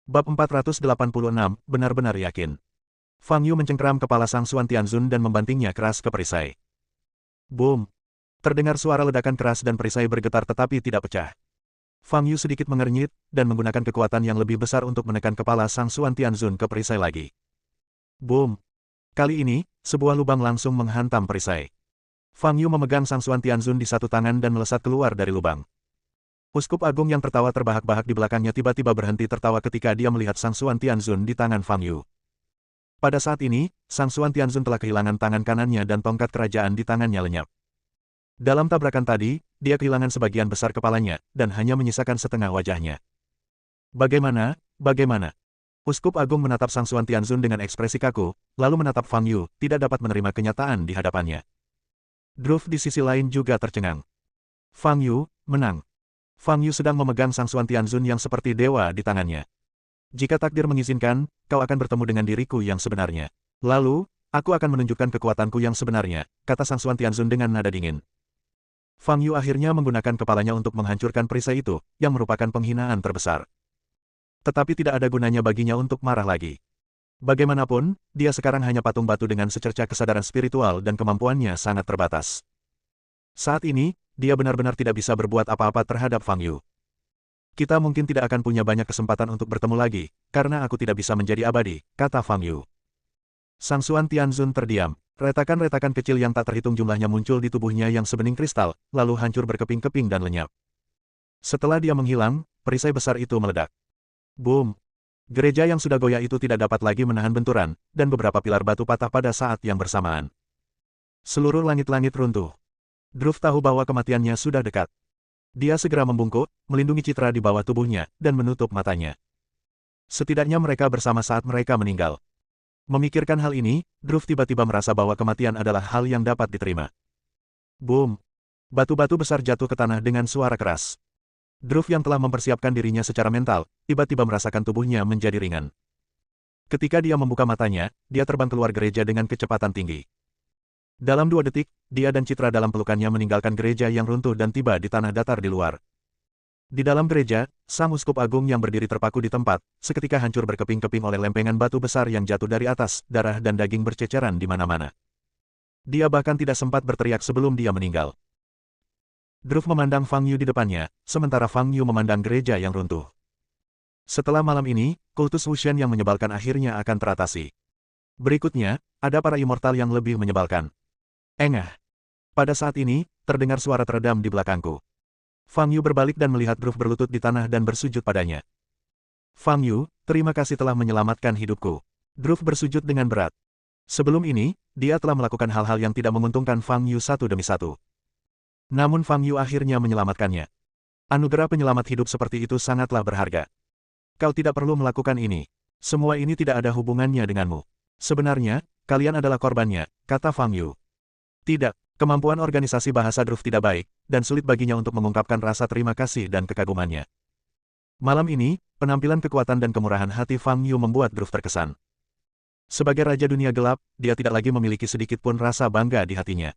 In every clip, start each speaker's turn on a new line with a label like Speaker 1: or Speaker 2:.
Speaker 1: Bab 486, benar-benar yakin. Fang Yu mencengkeram kepala Sang Xuan Tianzun dan membantingnya keras ke perisai. Boom! Terdengar suara ledakan keras dan perisai bergetar tetapi tidak pecah. Fang Yu sedikit mengernyit, dan menggunakan kekuatan yang lebih besar untuk menekan kepala Sang Xuan Tianzun ke perisai lagi. Boom! Kali ini, sebuah lubang langsung menghantam perisai. Fang Yu memegang Sang Xuan Tianzun di satu tangan dan melesat keluar dari lubang. Uskup Agung yang tertawa terbahak-bahak di belakangnya tiba-tiba berhenti tertawa ketika dia melihat Sang Xuan Tianzun di tangan Fang Yu. Pada saat ini, Sang Xuan Tianzun telah kehilangan tangan kanannya dan tongkat kerajaan di tangannya lenyap. Dalam tabrakan tadi, dia kehilangan sebagian besar kepalanya, dan hanya menyisakan setengah wajahnya. Bagaimana? Bagaimana? Uskup Agung menatap Sang Xuan Tianzun dengan ekspresi kaku, lalu menatap Fang Yu, tidak dapat menerima kenyataan di hadapannya. Druff di sisi lain juga tercengang. Fang Yu, menang. Fang Yu sedang memegang Sang Xuan Tianzun yang seperti dewa di tangannya. Jika takdir mengizinkan, kau akan bertemu dengan diriku yang sebenarnya. Lalu, aku akan menunjukkan kekuatanku yang sebenarnya, kata Sang Xuan Tianzun dengan nada dingin. Fang Yu akhirnya menggunakan kepalanya untuk menghancurkan perisai itu, yang merupakan penghinaan terbesar. Tetapi tidak ada gunanya baginya untuk marah lagi. Bagaimanapun, dia sekarang hanya patung batu dengan secerca kesadaran spiritual dan kemampuannya sangat terbatas. Saat ini, dia benar-benar tidak bisa berbuat apa-apa terhadap Fang Yu. Kita mungkin tidak akan punya banyak kesempatan untuk bertemu lagi, karena aku tidak bisa menjadi abadi, kata Fang Yu. Sang Xuan Tianzun terdiam. Retakan-retakan kecil yang tak terhitung jumlahnya muncul di tubuhnya yang sebening kristal, lalu hancur berkeping-keping dan lenyap. Setelah dia menghilang, perisai besar itu meledak. Boom! Gereja yang sudah goyah itu tidak dapat lagi menahan benturan, dan beberapa pilar batu patah pada saat yang bersamaan. Seluruh langit-langit runtuh. Druff tahu bahwa kematiannya sudah dekat. Dia segera membungkuk, melindungi citra di bawah tubuhnya, dan menutup matanya. Setidaknya mereka bersama saat mereka meninggal. Memikirkan hal ini, Druff tiba-tiba merasa bahwa kematian adalah hal yang dapat diterima. Boom! Batu-batu besar jatuh ke tanah dengan suara keras. Druff yang telah mempersiapkan dirinya secara mental, tiba-tiba merasakan tubuhnya menjadi ringan. Ketika dia membuka matanya, dia terbang keluar gereja dengan kecepatan tinggi. Dalam 2 detik, dia dan Citra dalam pelukannya meninggalkan gereja yang runtuh dan tiba di tanah datar di luar. Di dalam gereja, Sang Uskup Agung yang berdiri terpaku di tempat, seketika hancur berkeping-keping oleh lempengan batu besar yang jatuh dari atas, darah dan daging berceceran di mana-mana. Dia bahkan tidak sempat berteriak sebelum dia meninggal. Druff memandang Fang Yu di depannya, sementara Fang Yu memandang gereja yang runtuh. Setelah malam ini, kultus Wushen yang menyebalkan akhirnya akan teratasi. Berikutnya, ada para immortal yang lebih menyebalkan. Engah. Pada saat ini, terdengar suara teredam di belakangku. Fang Yu berbalik dan melihat Druff berlutut di tanah dan bersujud padanya. Fang Yu, terima kasih telah menyelamatkan hidupku. Druff bersujud dengan berat. Sebelum ini, dia telah melakukan hal-hal yang tidak menguntungkan Fang Yu satu demi satu. Namun Fang Yu akhirnya menyelamatkannya. Anugerah penyelamat hidup seperti itu sangatlah berharga. Kau tidak perlu melakukan ini. Semua ini tidak ada hubungannya denganmu. Sebenarnya, kalian adalah korbannya, kata Fang Yu. Tidak, kemampuan organisasi bahasa Druff tidak baik, dan sulit baginya untuk mengungkapkan rasa terima kasih dan kekagumannya. Malam ini, penampilan kekuatan dan kemurahan hati Fang Yu membuat Druff terkesan. Sebagai Raja Dunia Gelap, dia tidak lagi memiliki sedikit pun rasa bangga di hatinya.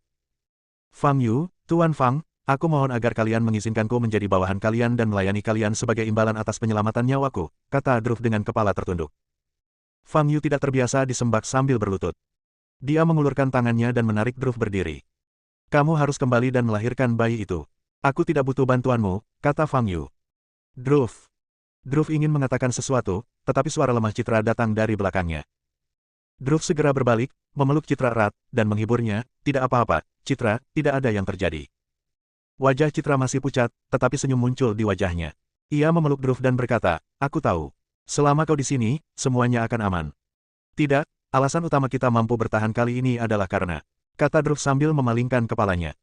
Speaker 1: Fang Yu, Tuan Fang, aku mohon agar kalian mengizinkanku menjadi bawahan kalian dan melayani kalian sebagai imbalan atas penyelamatan nyawaku, kata Druff dengan kepala tertunduk. Fang Yu tidak terbiasa disembah sambil berlutut. Dia mengulurkan tangannya dan menarik Druff berdiri. Kamu harus kembali dan melahirkan bayi itu. Aku tidak butuh bantuanmu, kata Fang Yu. Druff. Druff ingin mengatakan sesuatu, tetapi suara lemah Citra datang dari belakangnya. Druff segera berbalik, memeluk Citra erat, dan menghiburnya, tidak apa-apa, Citra, tidak ada yang terjadi. Wajah Citra masih pucat, tetapi senyum muncul di wajahnya. Ia memeluk Druff dan berkata, aku tahu. Selama kau di sini, semuanya akan aman. Tidak, alasan utama kita mampu bertahan kali ini adalah karena, kata Druff sambil memalingkan kepalanya.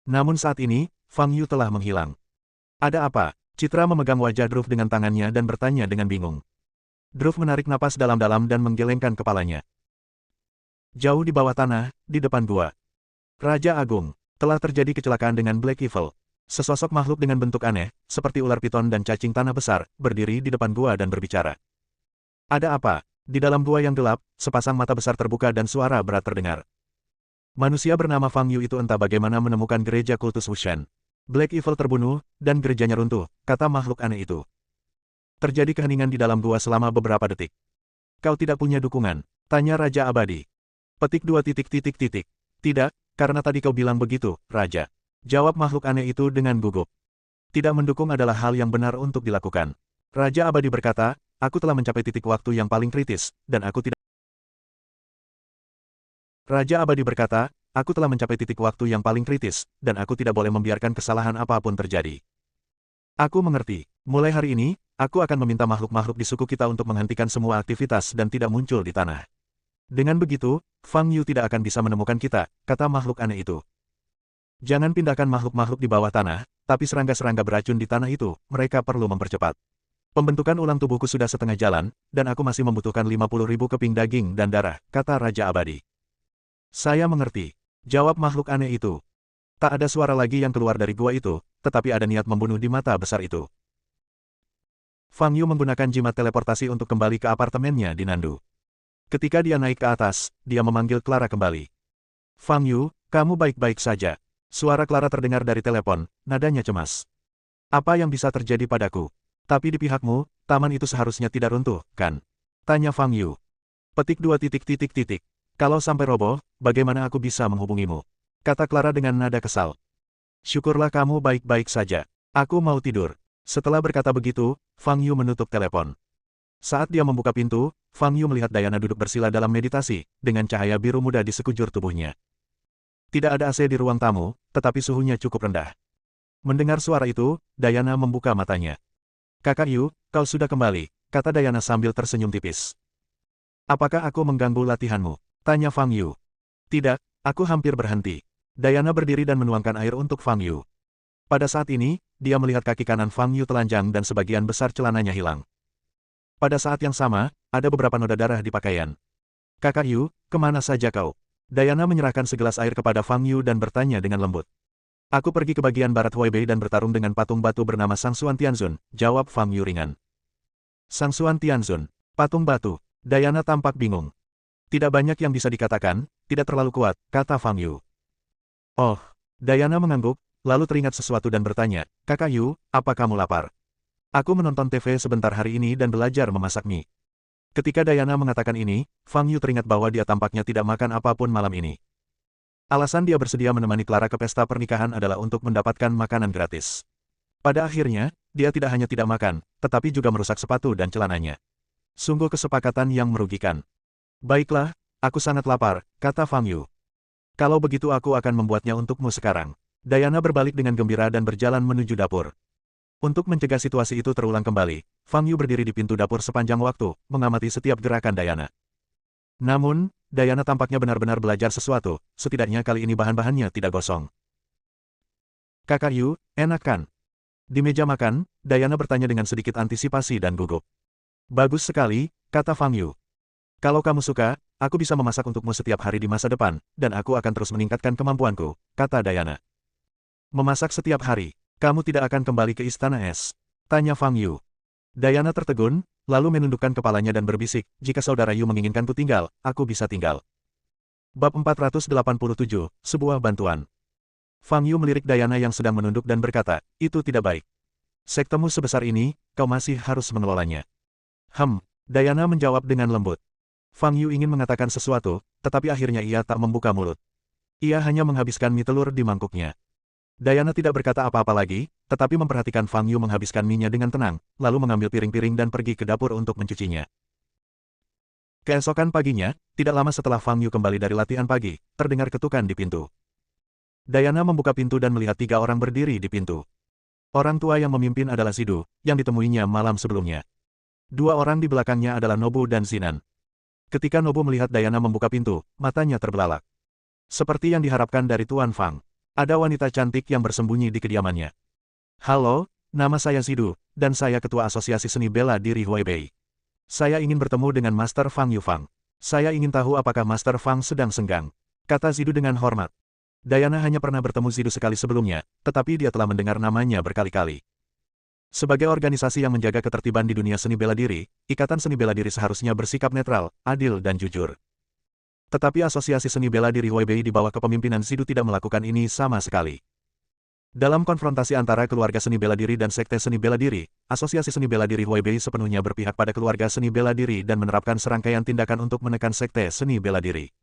Speaker 1: Namun saat ini, Fang Yu telah menghilang. Ada apa? Citra memegang wajah Druff dengan tangannya dan bertanya dengan bingung. Druff menarik napas dalam-dalam dan menggelengkan kepalanya. Jauh di bawah tanah, di depan gua. Raja Agung, telah terjadi kecelakaan dengan Black Evil. Sesosok makhluk dengan bentuk aneh, seperti ular piton dan cacing tanah besar, berdiri di depan gua dan berbicara. Ada apa? Di dalam gua yang gelap, sepasang mata besar terbuka dan suara berat terdengar. Manusia bernama Fang Yu itu entah bagaimana menemukan gereja kultus Wushen. Black Evil terbunuh, dan gerejanya runtuh, kata makhluk aneh itu. Terjadi keheningan di dalam gua selama beberapa detik. Kau tidak punya dukungan? Tanya Raja Abadi. Petik 2 titik titik titik. Tidak, karena tadi kau bilang begitu, Raja. Jawab makhluk aneh itu dengan gugup. Tidak mendukung adalah hal yang benar untuk dilakukan. Raja Abadi berkata, aku telah mencapai titik waktu yang paling kritis, dan aku tidak... Raja Abadi berkata, aku telah mencapai titik waktu yang paling kritis, dan aku tidak boleh membiarkan kesalahan apapun terjadi. Aku mengerti. Mulai hari ini, aku akan meminta makhluk-makhluk di suku kita untuk menghentikan semua aktivitas dan tidak muncul di tanah. Dengan begitu, Fang Yu tidak akan bisa menemukan kita, kata makhluk aneh itu. Jangan pindahkan makhluk-makhluk di bawah tanah, tapi serangga-serangga beracun di tanah itu, mereka perlu mempercepat. Pembentukan ulang tubuhku sudah setengah jalan, dan aku masih membutuhkan 50.000 keping daging dan darah, kata Raja Abadi. Saya mengerti. Jawab makhluk aneh itu. Tak ada suara lagi yang keluar dari gua itu, tetapi ada niat membunuh di mata besar itu. Fang Yu menggunakan jimat teleportasi untuk kembali ke apartemennya di Nandu. Ketika dia naik ke atas, dia memanggil Clara kembali. Fang Yu, kamu baik-baik saja. Suara Clara terdengar dari telepon, nadanya cemas. Apa yang bisa terjadi padaku? Tapi di pihakmu, taman itu seharusnya tidak runtuh, kan? Tanya Fang Yu. Petik 2 titik titik titik. Kalau sampai roboh, bagaimana aku bisa menghubungimu? Kata Clara dengan nada kesal. Syukurlah kamu baik-baik saja. Aku mau tidur. Setelah berkata begitu, Fang Yu menutup telepon. Saat dia membuka pintu, Fang Yu melihat Diana duduk bersila dalam meditasi, dengan cahaya biru muda di sekujur tubuhnya. Tidak ada AC di ruang tamu, tetapi suhunya cukup rendah. Mendengar suara itu, Diana membuka matanya. Kakak Yu, kau sudah kembali, kata Diana sambil tersenyum tipis. Apakah aku mengganggu latihanmu? Tanya Fang Yu. Tidak, aku hampir berhenti. Diana berdiri dan menuangkan air untuk Fang Yu. Pada saat ini, dia melihat kaki kanan Fang Yu telanjang dan sebagian besar celananya hilang. Pada saat yang sama, ada beberapa noda darah di pakaian. Kakak Yu, kemana saja kau? Diana menyerahkan segelas air kepada Fang Yu dan bertanya dengan lembut. Aku pergi ke bagian barat Huaibei dan bertarung dengan patung batu bernama Sang Xuan Tianzun, jawab Fang Yu ringan. Sang Xuan Tianzun, patung batu. Diana tampak bingung. Tidak banyak yang bisa dikatakan, tidak terlalu kuat, kata Fang Yu. Oh, Diana mengangguk, lalu teringat sesuatu dan bertanya, Kakak Yu, apa kamu lapar? Aku menonton TV sebentar hari ini dan belajar memasak mie. Ketika Diana mengatakan ini, Fang Yu teringat bahwa dia tampaknya tidak makan apapun malam ini. Alasan dia bersedia menemani Clara ke pesta pernikahan adalah untuk mendapatkan makanan gratis. Pada akhirnya, dia tidak hanya tidak makan, tetapi juga merusak sepatu dan celananya. Sungguh kesepakatan yang merugikan. Baiklah, aku sangat lapar, kata Fang Yu. Kalau begitu aku akan membuatnya untukmu sekarang. Diana berbalik dengan gembira dan berjalan menuju dapur. Untuk mencegah situasi itu terulang kembali, Fang Yu berdiri di pintu dapur sepanjang waktu, mengamati setiap gerakan Diana. Namun, Diana tampaknya benar-benar belajar sesuatu, setidaknya kali ini bahan-bahannya tidak gosong. Kakak Yu, enak kan? Di meja makan, Diana bertanya dengan sedikit antisipasi dan gugup. Bagus sekali, kata Fang Yu. Kalau kamu suka, aku bisa memasak untukmu setiap hari di masa depan, dan aku akan terus meningkatkan kemampuanku, kata Diana. Memasak setiap hari, kamu tidak akan kembali ke Istana Es? Tanya Fang Yu. Diana tertegun, lalu menundukkan kepalanya dan berbisik, jika saudara Yu menginginkanku tinggal, aku bisa tinggal. Bab 487, sebuah bantuan. Fang Yu melirik Diana yang sedang menunduk dan berkata, itu tidak baik. Sektemu sebesar ini, kau masih harus mengelolanya. Diana menjawab dengan lembut. Fang Yu ingin mengatakan sesuatu, tetapi akhirnya ia tak membuka mulut. Ia hanya menghabiskan mie telur di mangkuknya. Diana tidak berkata apa-apa lagi, tetapi memperhatikan Fang Yu menghabiskan mie-nya dengan tenang, lalu mengambil piring-piring dan pergi ke dapur untuk mencucinya. Keesokan paginya, tidak lama setelah Fang Yu kembali dari latihan pagi, terdengar ketukan di pintu. Diana membuka pintu dan melihat 3 orang berdiri di pintu. Orang tua yang memimpin adalah Zidu, yang ditemuinya malam sebelumnya. 2 orang di belakangnya adalah Nobu dan Zinan. Ketika Nobu melihat Diana membuka pintu, matanya terbelalak. Seperti yang diharapkan dari Tuan Fang, ada wanita cantik yang bersembunyi di kediamannya. Halo, nama saya Zidu, dan saya Ketua Asosiasi Seni Bela Diri Huaibei. Saya ingin bertemu dengan Master Fang Yufang. Saya ingin tahu apakah Master Fang sedang senggang, kata Zidu dengan hormat. Diana hanya pernah bertemu Zidu sekali sebelumnya, tetapi dia telah mendengar namanya berkali-kali. Sebagai organisasi yang menjaga ketertiban di dunia seni bela diri, Ikatan Seni Bela Diri seharusnya bersikap netral, adil dan jujur. Tetapi Asosiasi Seni Bela Diri Huaibei di bawah kepemimpinan Zidu tidak melakukan ini sama sekali. Dalam konfrontasi antara keluarga seni bela diri dan sekte seni bela diri, Asosiasi Seni Bela Diri Huaibei sepenuhnya berpihak pada keluarga seni bela diri dan menerapkan serangkaian tindakan untuk menekan sekte seni bela diri.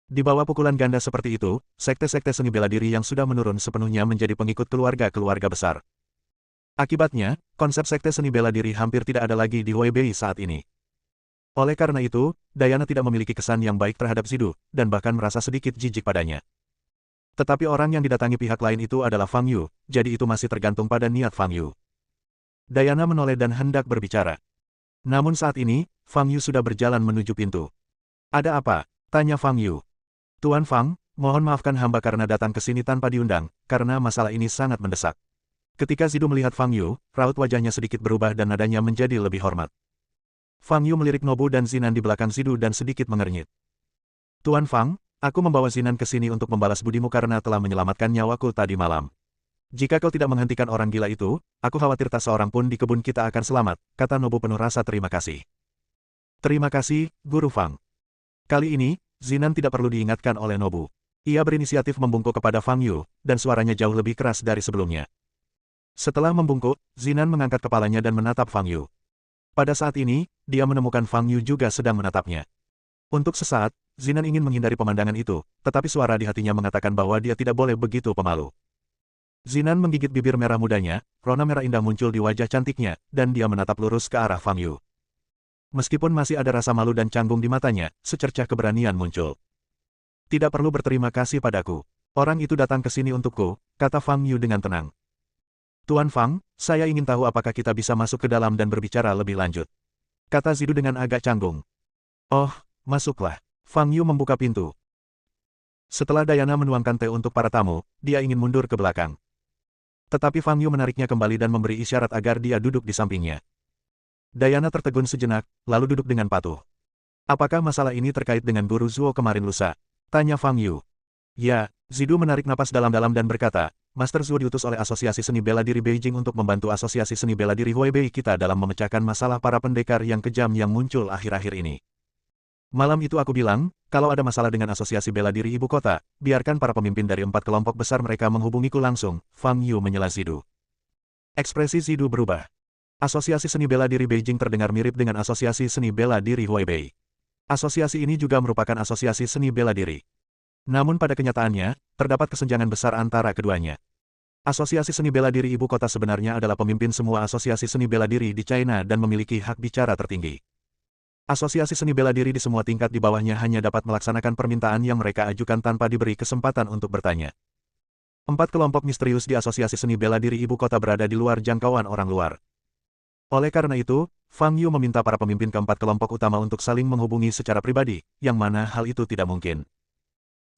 Speaker 1: Di bawah pukulan ganda seperti itu, sekte-sekte seni bela diri yang sudah menurun sepenuhnya menjadi pengikut keluarga-keluarga besar. Akibatnya, konsep sekte seni bela diri hampir tidak ada lagi di Huaibei saat ini. Oleh karena itu, Diana tidak memiliki kesan yang baik terhadap Zidu, dan bahkan merasa sedikit jijik padanya. Tetapi orang yang didatangi pihak lain itu adalah Fang Yu, jadi itu masih tergantung pada niat Fang Yu. Diana menoleh dan hendak berbicara. Namun saat ini, Fang Yu sudah berjalan menuju pintu. "Ada apa?" tanya Fang Yu. "Tuan Fang, mohon maafkan hamba karena datang ke sini tanpa diundang, karena masalah ini sangat mendesak." Ketika Zidu melihat Fang Yu, raut wajahnya sedikit berubah dan nadanya menjadi lebih hormat. Fang Yu melirik Nobu dan Zinan di belakang Zidu dan sedikit mengernyit. "Tuan Fang, aku membawa Zinan ke sini untuk membalas budimu karena telah menyelamatkan nyawaku tadi malam. Jika kau tidak menghentikan orang gila itu, aku khawatir tak seorang pun di kebun kita akan selamat," kata Nobu penuh rasa terima kasih. "Terima kasih, Guru Fang." Kali ini, Zinan tidak perlu diingatkan oleh Nobu. Ia berinisiatif membungkuk kepada Fang Yu, dan suaranya jauh lebih keras dari sebelumnya. Setelah membungkuk, Zinan mengangkat kepalanya dan menatap Fang Yu. Pada saat ini, dia menemukan Fang Yu juga sedang menatapnya. Untuk sesaat, Zinan ingin menghindari pemandangan itu, tetapi suara di hatinya mengatakan bahwa dia tidak boleh begitu pemalu. Zinan menggigit bibir merah mudanya, rona merah indah muncul di wajah cantiknya, dan dia menatap lurus ke arah Fang Yu. Meskipun masih ada rasa malu dan canggung di matanya, secercah keberanian muncul. "Tidak perlu berterima kasih padaku. Orang itu datang ke sini untukku," kata Fang Yu dengan tenang. "Tuan Fang, saya ingin tahu apakah kita bisa masuk ke dalam dan berbicara lebih lanjut," kata Zidu dengan agak canggung. "Oh, masuklah." Fang Yu membuka pintu. Setelah Diana menuangkan teh untuk para tamu, dia ingin mundur ke belakang. Tetapi Fang Yu menariknya kembali dan memberi isyarat agar dia duduk di sampingnya. Diana tertegun sejenak, lalu duduk dengan patuh. "Apakah masalah ini terkait dengan Guru Zuo kemarin lusa?" tanya Fang Yu. "Ya," Zidu menarik napas dalam-dalam dan berkata, "Master Zuo diutus oleh Asosiasi Seni Bela Diri Beijing untuk membantu Asosiasi Seni Bela Diri Huaibei kita dalam memecahkan masalah para pendekar yang kejam yang muncul akhir-akhir ini. Malam itu aku bilang, kalau ada masalah dengan Asosiasi Bela Diri Ibu Kota, biarkan para pemimpin dari 4 kelompok besar mereka menghubungiku langsung." Fang Yu menyela Zidu. Ekspresi Zidu berubah. Asosiasi Seni Bela Diri Beijing terdengar mirip dengan Asosiasi Seni Bela Diri Huaibei. Asosiasi ini juga merupakan asosiasi seni bela diri. Namun pada kenyataannya, terdapat kesenjangan besar antara keduanya. Asosiasi Seni Bela Diri Ibu Kota sebenarnya adalah pemimpin semua asosiasi seni bela diri di China dan memiliki hak bicara tertinggi. Asosiasi seni bela diri di semua tingkat di bawahnya hanya dapat melaksanakan permintaan yang mereka ajukan tanpa diberi kesempatan untuk bertanya. 4 kelompok misterius di Asosiasi Seni Bela Diri Ibu Kota berada di luar jangkauan orang luar. Oleh karena itu, Fang Yu meminta para pemimpin ke-4 kelompok utama untuk saling menghubungi secara pribadi, yang mana hal itu tidak mungkin.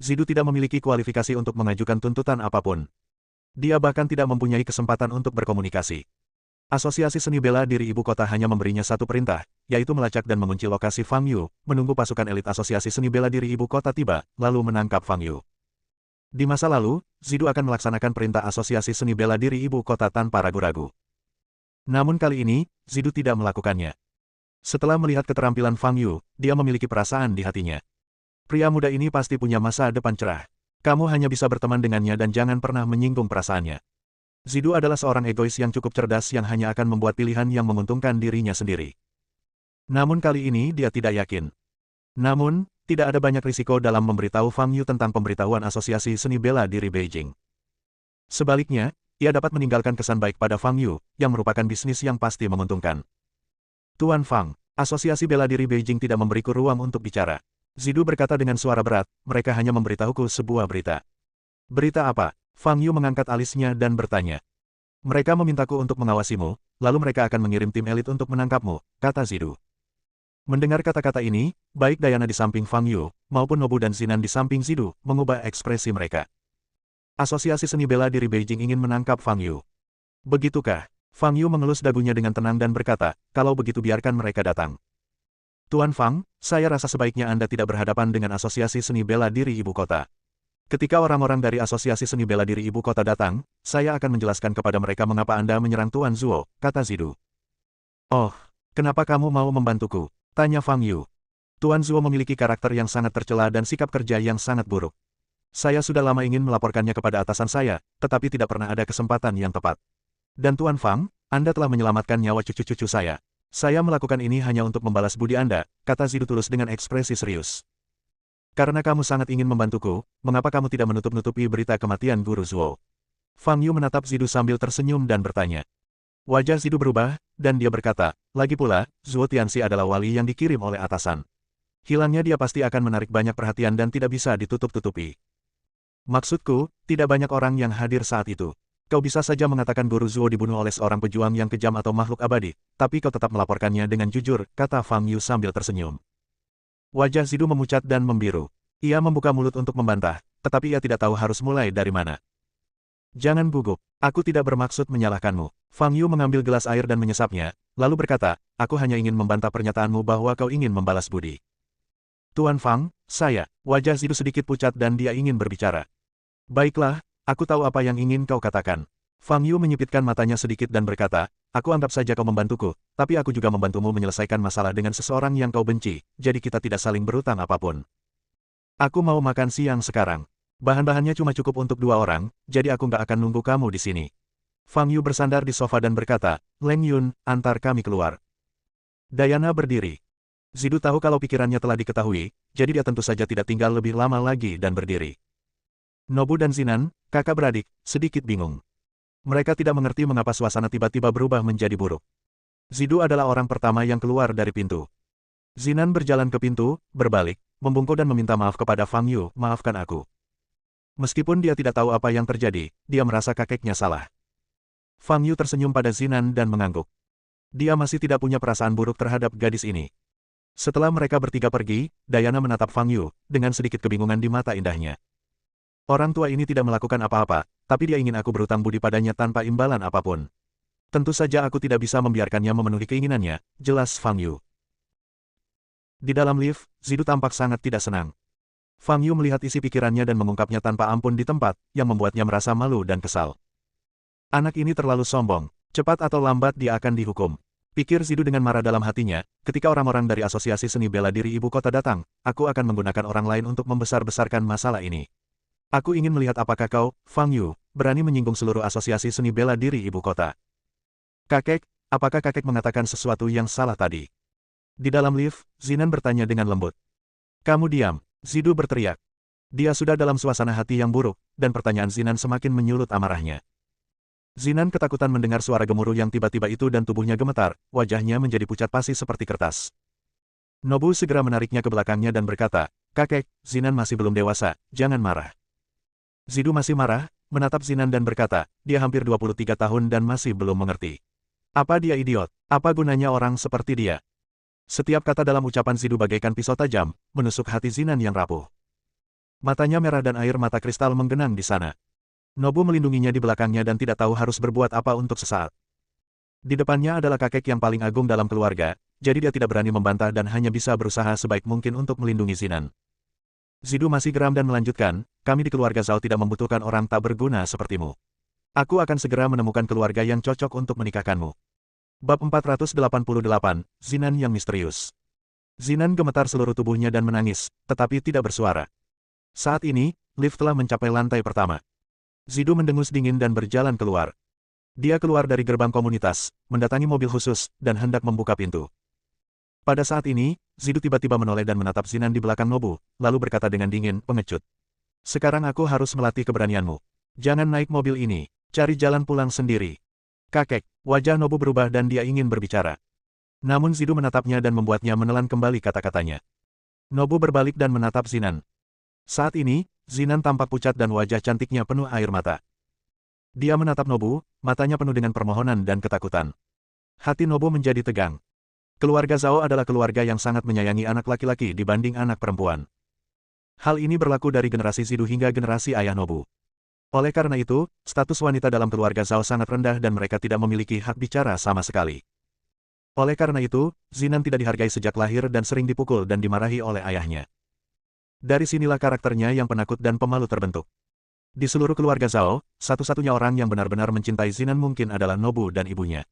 Speaker 1: Zidu tidak memiliki kualifikasi untuk mengajukan tuntutan apapun. Dia bahkan tidak mempunyai kesempatan untuk berkomunikasi. Asosiasi Seni Bela Diri Ibu Kota hanya memberinya satu perintah, yaitu melacak dan mengunci lokasi Fang Yu, menunggu pasukan elit Asosiasi Seni Bela Diri Ibu Kota tiba, lalu menangkap Fang Yu. Di masa lalu, Zidu akan melaksanakan perintah Asosiasi Seni Bela Diri Ibu Kota tanpa ragu-ragu. Namun kali ini, Zidu tidak melakukannya. Setelah melihat keterampilan Fang Yu, dia memiliki perasaan di hatinya. Pria muda ini pasti punya masa depan cerah. Kamu hanya bisa berteman dengannya dan jangan pernah menyinggung perasaannya. Zidu adalah seorang egois yang cukup cerdas yang hanya akan membuat pilihan yang menguntungkan dirinya sendiri. Namun kali ini dia tidak yakin. Namun, tidak ada banyak risiko dalam memberitahu Fang Yu tentang pemberitahuan Asosiasi Seni Bela Diri Beijing. Sebaliknya, ia dapat meninggalkan kesan baik pada Fang Yu, yang merupakan bisnis yang pasti menguntungkan. "Tuan Fang, Asosiasi Bela Diri Beijing tidak memberiku ruang untuk bicara," Zidu berkata dengan suara berat, "mereka hanya memberitahuku sebuah berita." "Berita apa?" Fang Yu mengangkat alisnya dan bertanya. "Mereka memintaku untuk mengawasimu, lalu mereka akan mengirim tim elit untuk menangkapmu," kata Zidu. Mendengar kata-kata ini, baik Diana di samping Fang Yu, maupun Nobu dan Zinan di samping Zidu, mengubah ekspresi mereka. Asosiasi Seni Bela Diri Beijing ingin menangkap Fang Yu. "Begitukah?" Fang Yu mengelus dagunya dengan tenang dan berkata, "Kalau begitu biarkan mereka datang." "Tuan Fang, saya rasa sebaiknya Anda tidak berhadapan dengan Asosiasi Seni Bela Diri Ibu Kota. Ketika orang-orang dari Asosiasi Seni Bela Diri Ibu Kota datang, saya akan menjelaskan kepada mereka mengapa Anda menyerang Tuan Zuo," kata Zidu. "Oh, kenapa kamu mau membantuku?" tanya Fang Yu. Tuan Zuo memiliki karakter yang sangat tercela dan sikap kerja yang sangat buruk. Saya sudah lama ingin melaporkannya kepada atasan saya, tetapi tidak pernah ada kesempatan yang tepat. Dan Tuan Fang, Anda telah menyelamatkan nyawa cucu-cucu saya. Saya melakukan ini hanya untuk membalas budi Anda, kata Zidu tulus dengan ekspresi serius. Karena kamu sangat ingin membantuku, mengapa kamu tidak menutup-nutupi berita kematian Guru Zuo? Fang Yu menatap Zidu sambil tersenyum dan bertanya. Wajah Zidu berubah, dan dia berkata, lagi pula, Zuo Tianxi adalah wali yang dikirim oleh atasan. Hilangnya dia pasti akan menarik banyak perhatian dan tidak bisa ditutup-tutupi. Maksudku, tidak banyak orang yang hadir saat itu. Kau bisa saja mengatakan Guru Zuo dibunuh oleh seorang pejuang yang kejam atau makhluk abadi, tapi kau tetap melaporkannya dengan jujur, kata Fang Yu sambil tersenyum. Wajah Zidu memucat dan membiru. Ia membuka mulut untuk membantah, tetapi ia tidak tahu harus mulai dari mana. Jangan gugup, aku tidak bermaksud menyalahkanmu. Fang Yu mengambil gelas air dan menyesapnya, lalu berkata, aku hanya ingin membantah pernyataanmu bahwa kau ingin membalas budi. Tuan Fang, wajah Zidu sedikit pucat dan dia ingin berbicara. Baiklah, aku tahu apa yang ingin kau katakan. Fang Yu menyipitkan matanya sedikit dan berkata, aku anggap saja kau membantuku, tapi aku juga membantumu menyelesaikan masalah dengan seseorang yang kau benci, jadi kita tidak saling berutang apapun. Aku mau makan siang sekarang. Bahan-bahannya cuma cukup untuk 2 orang, jadi aku nggak akan nunggu kamu di sini. Fang Yu bersandar di sofa dan berkata, Leng Yun, antar kami keluar. Diana berdiri. Zidu tahu kalau pikirannya telah diketahui, jadi dia tentu saja tidak tinggal lebih lama lagi dan berdiri. Nobu dan Zinan, kakak beradik, sedikit bingung. Mereka tidak mengerti mengapa suasana tiba-tiba berubah menjadi buruk. Zidu adalah orang pertama yang keluar dari pintu. Zinan berjalan ke pintu, berbalik, membungkuk dan meminta maaf kepada Fang Yu, maafkan aku. Meskipun dia tidak tahu apa yang terjadi, dia merasa kakeknya salah. Fang Yu tersenyum pada Zinan dan mengangguk. Dia masih tidak punya perasaan buruk terhadap gadis ini. Setelah mereka bertiga pergi, Diana menatap Fang Yu, dengan sedikit kebingungan di mata indahnya. Orang tua ini tidak melakukan apa-apa, tapi dia ingin aku berutang budi padanya tanpa imbalan apapun. Tentu saja aku tidak bisa membiarkannya memenuhi keinginannya, jelas Fang Yu. Di dalam lift, Zidu tampak sangat tidak senang. Fang Yu melihat isi pikirannya dan mengungkapnya tanpa ampun di tempat, yang membuatnya merasa malu dan kesal. Anak ini terlalu sombong, cepat atau lambat dia akan dihukum. Pikir Zidu dengan marah dalam hatinya, ketika orang-orang dari Asosiasi Seni Bela Diri Ibu Kota datang, aku akan menggunakan orang lain untuk membesar-besarkan masalah ini. Aku ingin melihat apakah kau, Fang Yu, berani menyinggung seluruh asosiasi seni bela diri ibu kota. Kakek, apakah kakek mengatakan sesuatu yang salah tadi? Di dalam lift, Zinan bertanya dengan lembut. Kamu diam, Zidu berteriak. Dia sudah dalam suasana hati yang buruk, dan pertanyaan Zinan semakin menyulut amarahnya. Zinan ketakutan mendengar suara gemuruh yang tiba-tiba itu dan tubuhnya gemetar, wajahnya menjadi pucat pasi seperti kertas. Nobu segera menariknya ke belakangnya dan berkata, kakek, Zinan masih belum dewasa, jangan marah. Zidu masih marah, menatap Zinan dan berkata, dia hampir 23 tahun dan masih belum mengerti. Apa dia idiot? Apa gunanya orang seperti dia? Setiap kata dalam ucapan Zidu bagaikan pisau tajam, menusuk hati Zinan yang rapuh. Matanya merah dan air mata kristal menggenang di sana. Nobu melindunginya di belakangnya dan tidak tahu harus berbuat apa untuk sesaat. Di depannya adalah kakek yang paling agung dalam keluarga, jadi dia tidak berani membantah dan hanya bisa berusaha sebaik mungkin untuk melindungi Zinan. Zidu masih geram dan melanjutkan, kami di keluarga Zhao tidak membutuhkan orang tak berguna sepertimu. Aku akan segera menemukan keluarga yang cocok untuk menikahkanmu. Bab 488, Zinan yang misterius. Zinan gemetar seluruh tubuhnya dan menangis, tetapi tidak bersuara. Saat ini, lift telah mencapai lantai pertama. Zidu mendengus dingin dan berjalan keluar. Dia keluar dari gerbang komunitas, mendatangi mobil khusus, dan hendak membuka pintu. Pada saat ini, Zidu tiba-tiba menoleh dan menatap Zinan di belakang Nobu, lalu berkata dengan dingin, pengecut. Sekarang aku harus melatih keberanianmu. Jangan naik mobil ini, cari jalan pulang sendiri. Kakek, wajah Nobu berubah dan dia ingin berbicara. Namun Zidu menatapnya dan membuatnya menelan kembali kata-katanya. Nobu berbalik dan menatap Zinan. Saat ini, Zinan tampak pucat dan wajah cantiknya penuh air mata. Dia menatap Nobu, matanya penuh dengan permohonan dan ketakutan. Hati Nobu menjadi tegang. Keluarga Zhao adalah keluarga yang sangat menyayangi anak laki-laki dibanding anak perempuan. Hal ini berlaku dari generasi Zidu hingga generasi ayah Nobu. Oleh karena itu, status wanita dalam keluarga Zhao sangat rendah dan mereka tidak memiliki hak bicara sama sekali. Oleh karena itu, Zinan tidak dihargai sejak lahir dan sering dipukul dan dimarahi oleh ayahnya. Dari sinilah karakternya yang penakut dan pemalu terbentuk. Di seluruh keluarga Zhao, satu-satunya orang yang benar-benar mencintai Zinan mungkin adalah Nobu dan ibunya.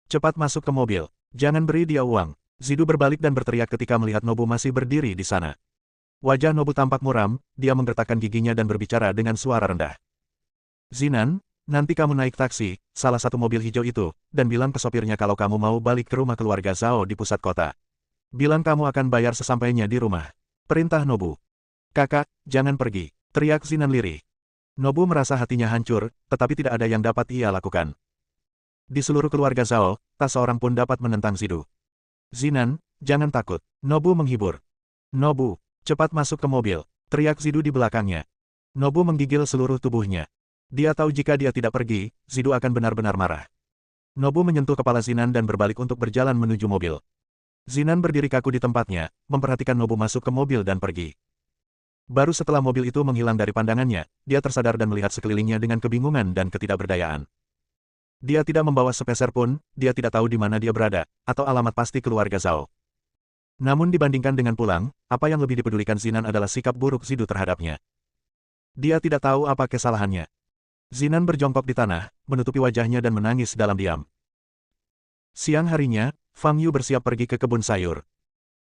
Speaker 1: Cepat masuk ke mobil. Jangan beri dia uang. Zidu berbalik dan berteriak ketika melihat Nobu masih berdiri di sana. Wajah Nobu tampak muram, dia menggertakkan giginya dan berbicara dengan suara rendah. Zinan, nanti kamu naik taksi, salah satu mobil hijau itu, dan bilang ke sopirnya kalau kamu mau balik ke rumah keluarga Zhao di pusat kota. Bilang kamu akan bayar sesampainya di rumah. Perintah Nobu. Kakak, jangan pergi, teriak Zinan lirih. Nobu merasa hatinya hancur, tetapi tidak ada yang dapat ia lakukan. Di seluruh keluarga Zhao, tak seorang pun dapat menentang Zidu. Zinan, jangan takut. Nobu menghibur. Nobu, cepat masuk ke mobil, teriak Zidu di belakangnya. Nobu menggigil seluruh tubuhnya. Dia tahu jika dia tidak pergi, Zidu akan benar-benar marah. Nobu menyentuh kepala Zinan dan berbalik untuk berjalan menuju mobil. Zinan berdiri kaku di tempatnya, memperhatikan Nobu masuk ke mobil dan pergi. Baru setelah mobil itu menghilang dari pandangannya, dia tersadar dan melihat sekelilingnya dengan kebingungan dan ketidakberdayaan. Dia tidak membawa sepeser pun, dia tidak tahu di mana dia berada, atau alamat pasti keluarga Zhao. Namun dibandingkan dengan pulang, apa yang lebih dipedulikan Zinan adalah sikap buruk Zidu terhadapnya. Dia tidak tahu apa kesalahannya. Zinan berjongkok di tanah, menutupi wajahnya dan menangis dalam diam. Siang harinya, Fang Yu bersiap pergi ke kebun sayur.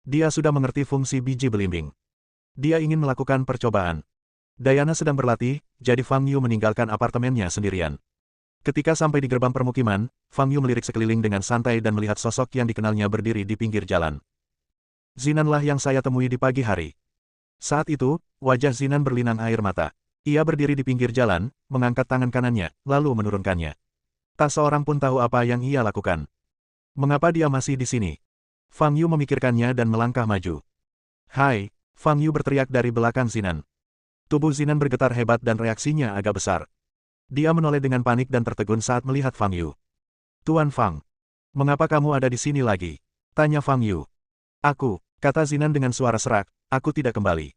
Speaker 1: Dia sudah mengerti fungsi biji belimbing. Dia ingin melakukan percobaan. Diana sedang berlatih, jadi Fang Yu meninggalkan apartemennya sendirian. Ketika sampai di gerbang permukiman, Fang Yu melirik sekeliling dengan santai dan melihat sosok yang dikenalnya berdiri di pinggir jalan. Zinanlah yang saya temui di pagi hari. Saat itu, wajah Zinan berlinang air mata. Ia berdiri di pinggir jalan, mengangkat tangan kanannya, lalu menurunkannya. Tak seorang pun tahu apa yang ia lakukan. Mengapa dia masih di sini? Fang Yu memikirkannya dan melangkah maju. Hai, Fang Yu berteriak dari belakang Zinan. Tubuh Zinan bergetar hebat dan reaksinya agak besar. Dia menoleh dengan panik dan tertegun saat melihat Fang Yu. Tuan Fang, mengapa kamu ada di sini lagi? Tanya Fang Yu. Aku, kata Zinan dengan suara serak, aku tidak kembali.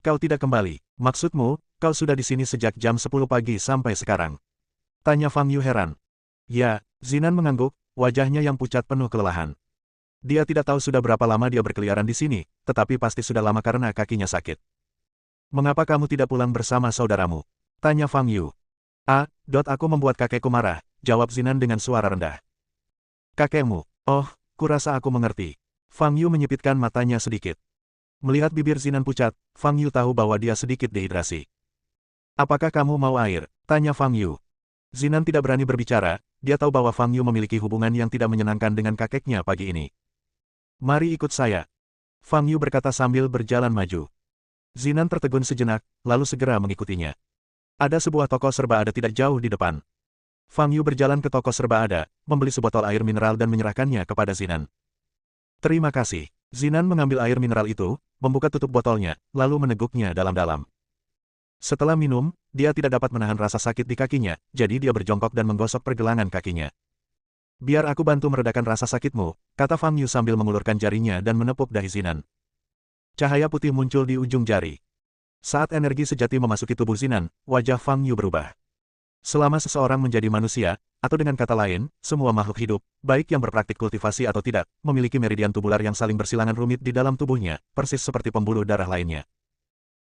Speaker 1: Kau tidak kembali, maksudmu, kau sudah di sini sejak jam 10 pagi sampai sekarang? Tanya Fang Yu heran. Ya, Zinan mengangguk, wajahnya yang pucat penuh kelelahan. Dia tidak tahu sudah berapa lama dia berkeliaran di sini, tetapi pasti sudah lama karena kakinya sakit. Mengapa kamu tidak pulang bersama saudaramu? Tanya Fang Yu. Aku membuat kakekku marah, jawab Zinan dengan suara rendah. Kakekmu, oh, kurasa aku mengerti. Fang Yu menyipitkan matanya sedikit. Melihat bibir Zinan pucat, Fang Yu tahu bahwa dia sedikit dehidrasi. Apakah kamu mau air? Tanya Fang Yu. Zinan tidak berani berbicara, dia tahu bahwa Fang Yu memiliki hubungan yang tidak menyenangkan dengan kakeknya pagi ini. Mari ikut saya. Fang Yu berkata sambil berjalan maju. Zinan tertegun sejenak, lalu segera mengikutinya. Ada sebuah toko serba ada tidak jauh di depan. Fang Yu berjalan ke toko serba ada, membeli sebotol air mineral dan menyerahkannya kepada Zinan. Terima kasih. Zinan mengambil air mineral itu, membuka tutup botolnya, lalu meneguknya dalam-dalam. Setelah minum, dia tidak dapat menahan rasa sakit di kakinya, jadi dia berjongkok dan menggosok pergelangan kakinya. Biar aku bantu meredakan rasa sakitmu, kata Fang Yu sambil mengulurkan jarinya dan menepuk dahi Zinan. Cahaya putih muncul di ujung jari. Saat energi sejati memasuki tubuh Zinan, wajah Fang Yu berubah. Selama seseorang menjadi manusia, atau dengan kata lain, semua makhluk hidup, baik yang berpraktik kultivasi atau tidak, memiliki meridian tubular yang saling bersilangan rumit di dalam tubuhnya, persis seperti pembuluh darah lainnya.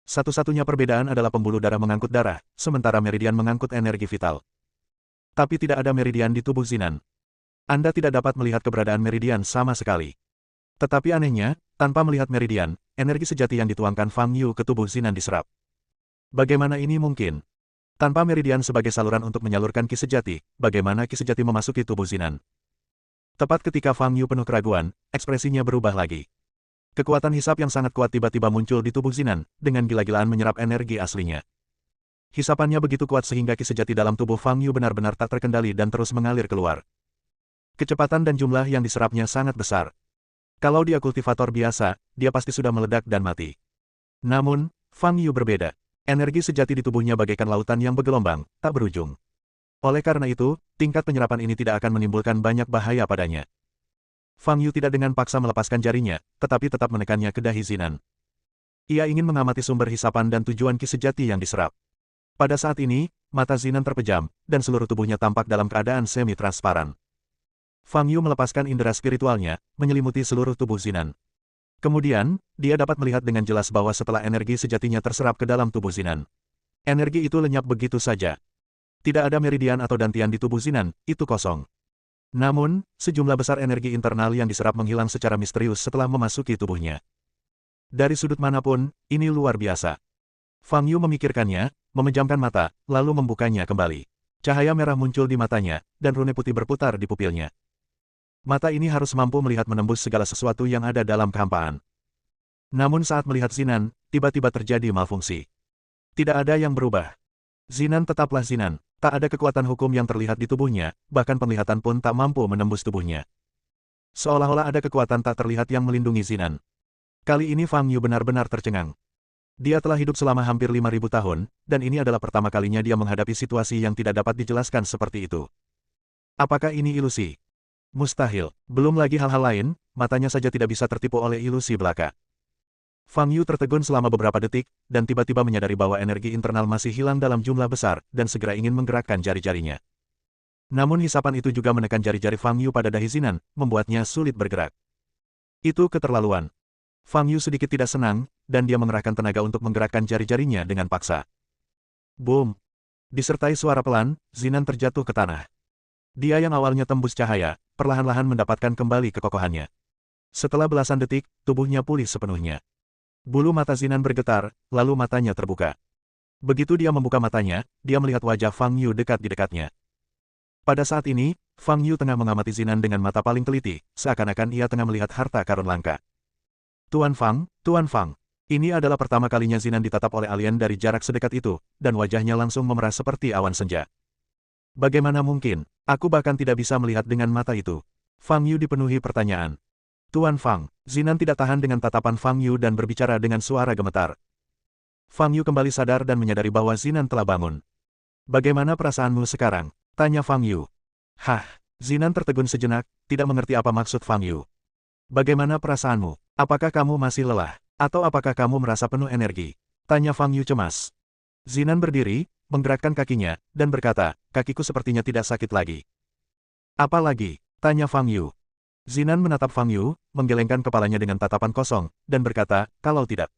Speaker 1: Satu-satunya perbedaan adalah pembuluh darah mengangkut darah, sementara meridian mengangkut energi vital. Tapi tidak ada meridian di tubuh Zinan. Anda tidak dapat melihat keberadaan meridian sama sekali. Tetapi anehnya, tanpa melihat meridian, energi sejati yang dituangkan Fang Yu ke tubuh Zinan diserap. Bagaimana ini mungkin? Tanpa meridian sebagai saluran untuk menyalurkan ki sejati, bagaimana ki sejati memasuki tubuh Zinan? Tepat ketika Fang Yu penuh keraguan, ekspresinya berubah lagi. Kekuatan hisap yang sangat kuat tiba-tiba muncul di tubuh Zinan, dengan gila-gilaan menyerap energi aslinya. Hisapannya begitu kuat sehingga ki sejati dalam tubuh Fang Yu benar-benar tak terkendali dan terus mengalir keluar. Kecepatan dan jumlah yang diserapnya sangat besar. Kalau dia kultivator biasa, dia pasti sudah meledak dan mati. Namun, Fang Yu berbeda. Energi sejati di tubuhnya bagaikan lautan yang bergelombang, tak berujung. Oleh karena itu, tingkat penyerapan ini tidak akan menimbulkan banyak bahaya padanya. Fang Yu tidak dengan paksa melepaskan jarinya, tetapi tetap menekannya ke dahi Zinan. Ia ingin mengamati sumber hisapan dan tujuan ki sejati yang diserap. Pada saat ini, mata Zinan terpejam, dan seluruh tubuhnya tampak dalam keadaan semi-transparan. Fang Yu melepaskan indera spiritualnya, menyelimuti seluruh tubuh Zinan. Kemudian, dia dapat melihat dengan jelas bahwa setelah energi sejatinya terserap ke dalam tubuh Zinan, energi itu lenyap begitu saja. Tidak ada meridian atau dantian di tubuh Zinan, itu kosong. Namun, sejumlah besar energi internal yang diserap menghilang secara misterius setelah memasuki tubuhnya. Dari sudut manapun, ini luar biasa. Fang Yu memikirkannya, memejamkan mata, lalu membukanya kembali. Cahaya merah muncul di matanya, dan rune putih berputar di pupilnya. Mata ini harus mampu melihat menembus segala sesuatu yang ada dalam kehampaan. Namun saat melihat Zinan, tiba-tiba terjadi malfungsi. Tidak ada yang berubah. Zinan tetaplah Zinan, tak ada kekuatan hukum yang terlihat di tubuhnya, bahkan penglihatan pun tak mampu menembus tubuhnya. Seolah-olah ada kekuatan tak terlihat yang melindungi Zinan. Kali ini Fang Yu benar-benar tercengang. Dia telah hidup selama hampir 5.000 tahun, dan ini adalah pertama kalinya dia menghadapi situasi yang tidak dapat dijelaskan seperti itu. Apakah ini ilusi? Mustahil. Belum lagi hal-hal lain, matanya saja tidak bisa tertipu oleh ilusi belaka. Fang Yu tertegun selama beberapa detik, dan tiba-tiba menyadari bahwa energi internal masih hilang dalam jumlah besar, dan segera ingin menggerakkan jari-jarinya. Namun hisapan itu juga menekan jari-jari Fang Yu pada dahi Zinan, membuatnya sulit bergerak. Itu keterlaluan. Fang Yu sedikit tidak senang, dan dia mengerahkan tenaga untuk menggerakkan jari-jarinya dengan paksa. Boom! Disertai suara pelan, Zinan terjatuh ke tanah. Dia yang awalnya tembus cahaya, perlahan-lahan mendapatkan kembali kekokohannya. Setelah belasan detik, tubuhnya pulih sepenuhnya. Bulu mata Zinan bergetar, lalu matanya terbuka. Begitu dia membuka matanya, dia melihat wajah Fang Yu dekat di dekatnya. Pada saat ini, Fang Yu tengah mengamati Zinan dengan mata paling teliti, seakan-akan ia tengah melihat harta karun langka. Tuan Fang, ini adalah pertama kalinya Zinan ditatap oleh alien dari jarak sedekat itu, dan wajahnya langsung memerah seperti awan senja. Bagaimana mungkin? Aku bahkan tidak bisa melihat dengan mata itu. Fang Yu dipenuhi pertanyaan. Tuan Fang, Zinan tidak tahan dengan tatapan Fang Yu dan berbicara dengan suara gemetar. Fang Yu kembali sadar dan menyadari bahwa Zinan telah bangun. Bagaimana perasaanmu sekarang? Tanya Fang Yu. Hah, Zinan tertegun sejenak, tidak mengerti apa maksud Fang Yu. Bagaimana perasaanmu? Apakah kamu masih lelah? Atau apakah kamu merasa penuh energi? Tanya Fang Yu cemas. Zinan berdiri, menggerakkan kakinya, dan berkata, kakiku sepertinya tidak sakit lagi. Apa lagi? Tanya Fang Yu. Zinan menatap Fang Yu, menggelengkan kepalanya dengan tatapan kosong, dan berkata, kalau tidak.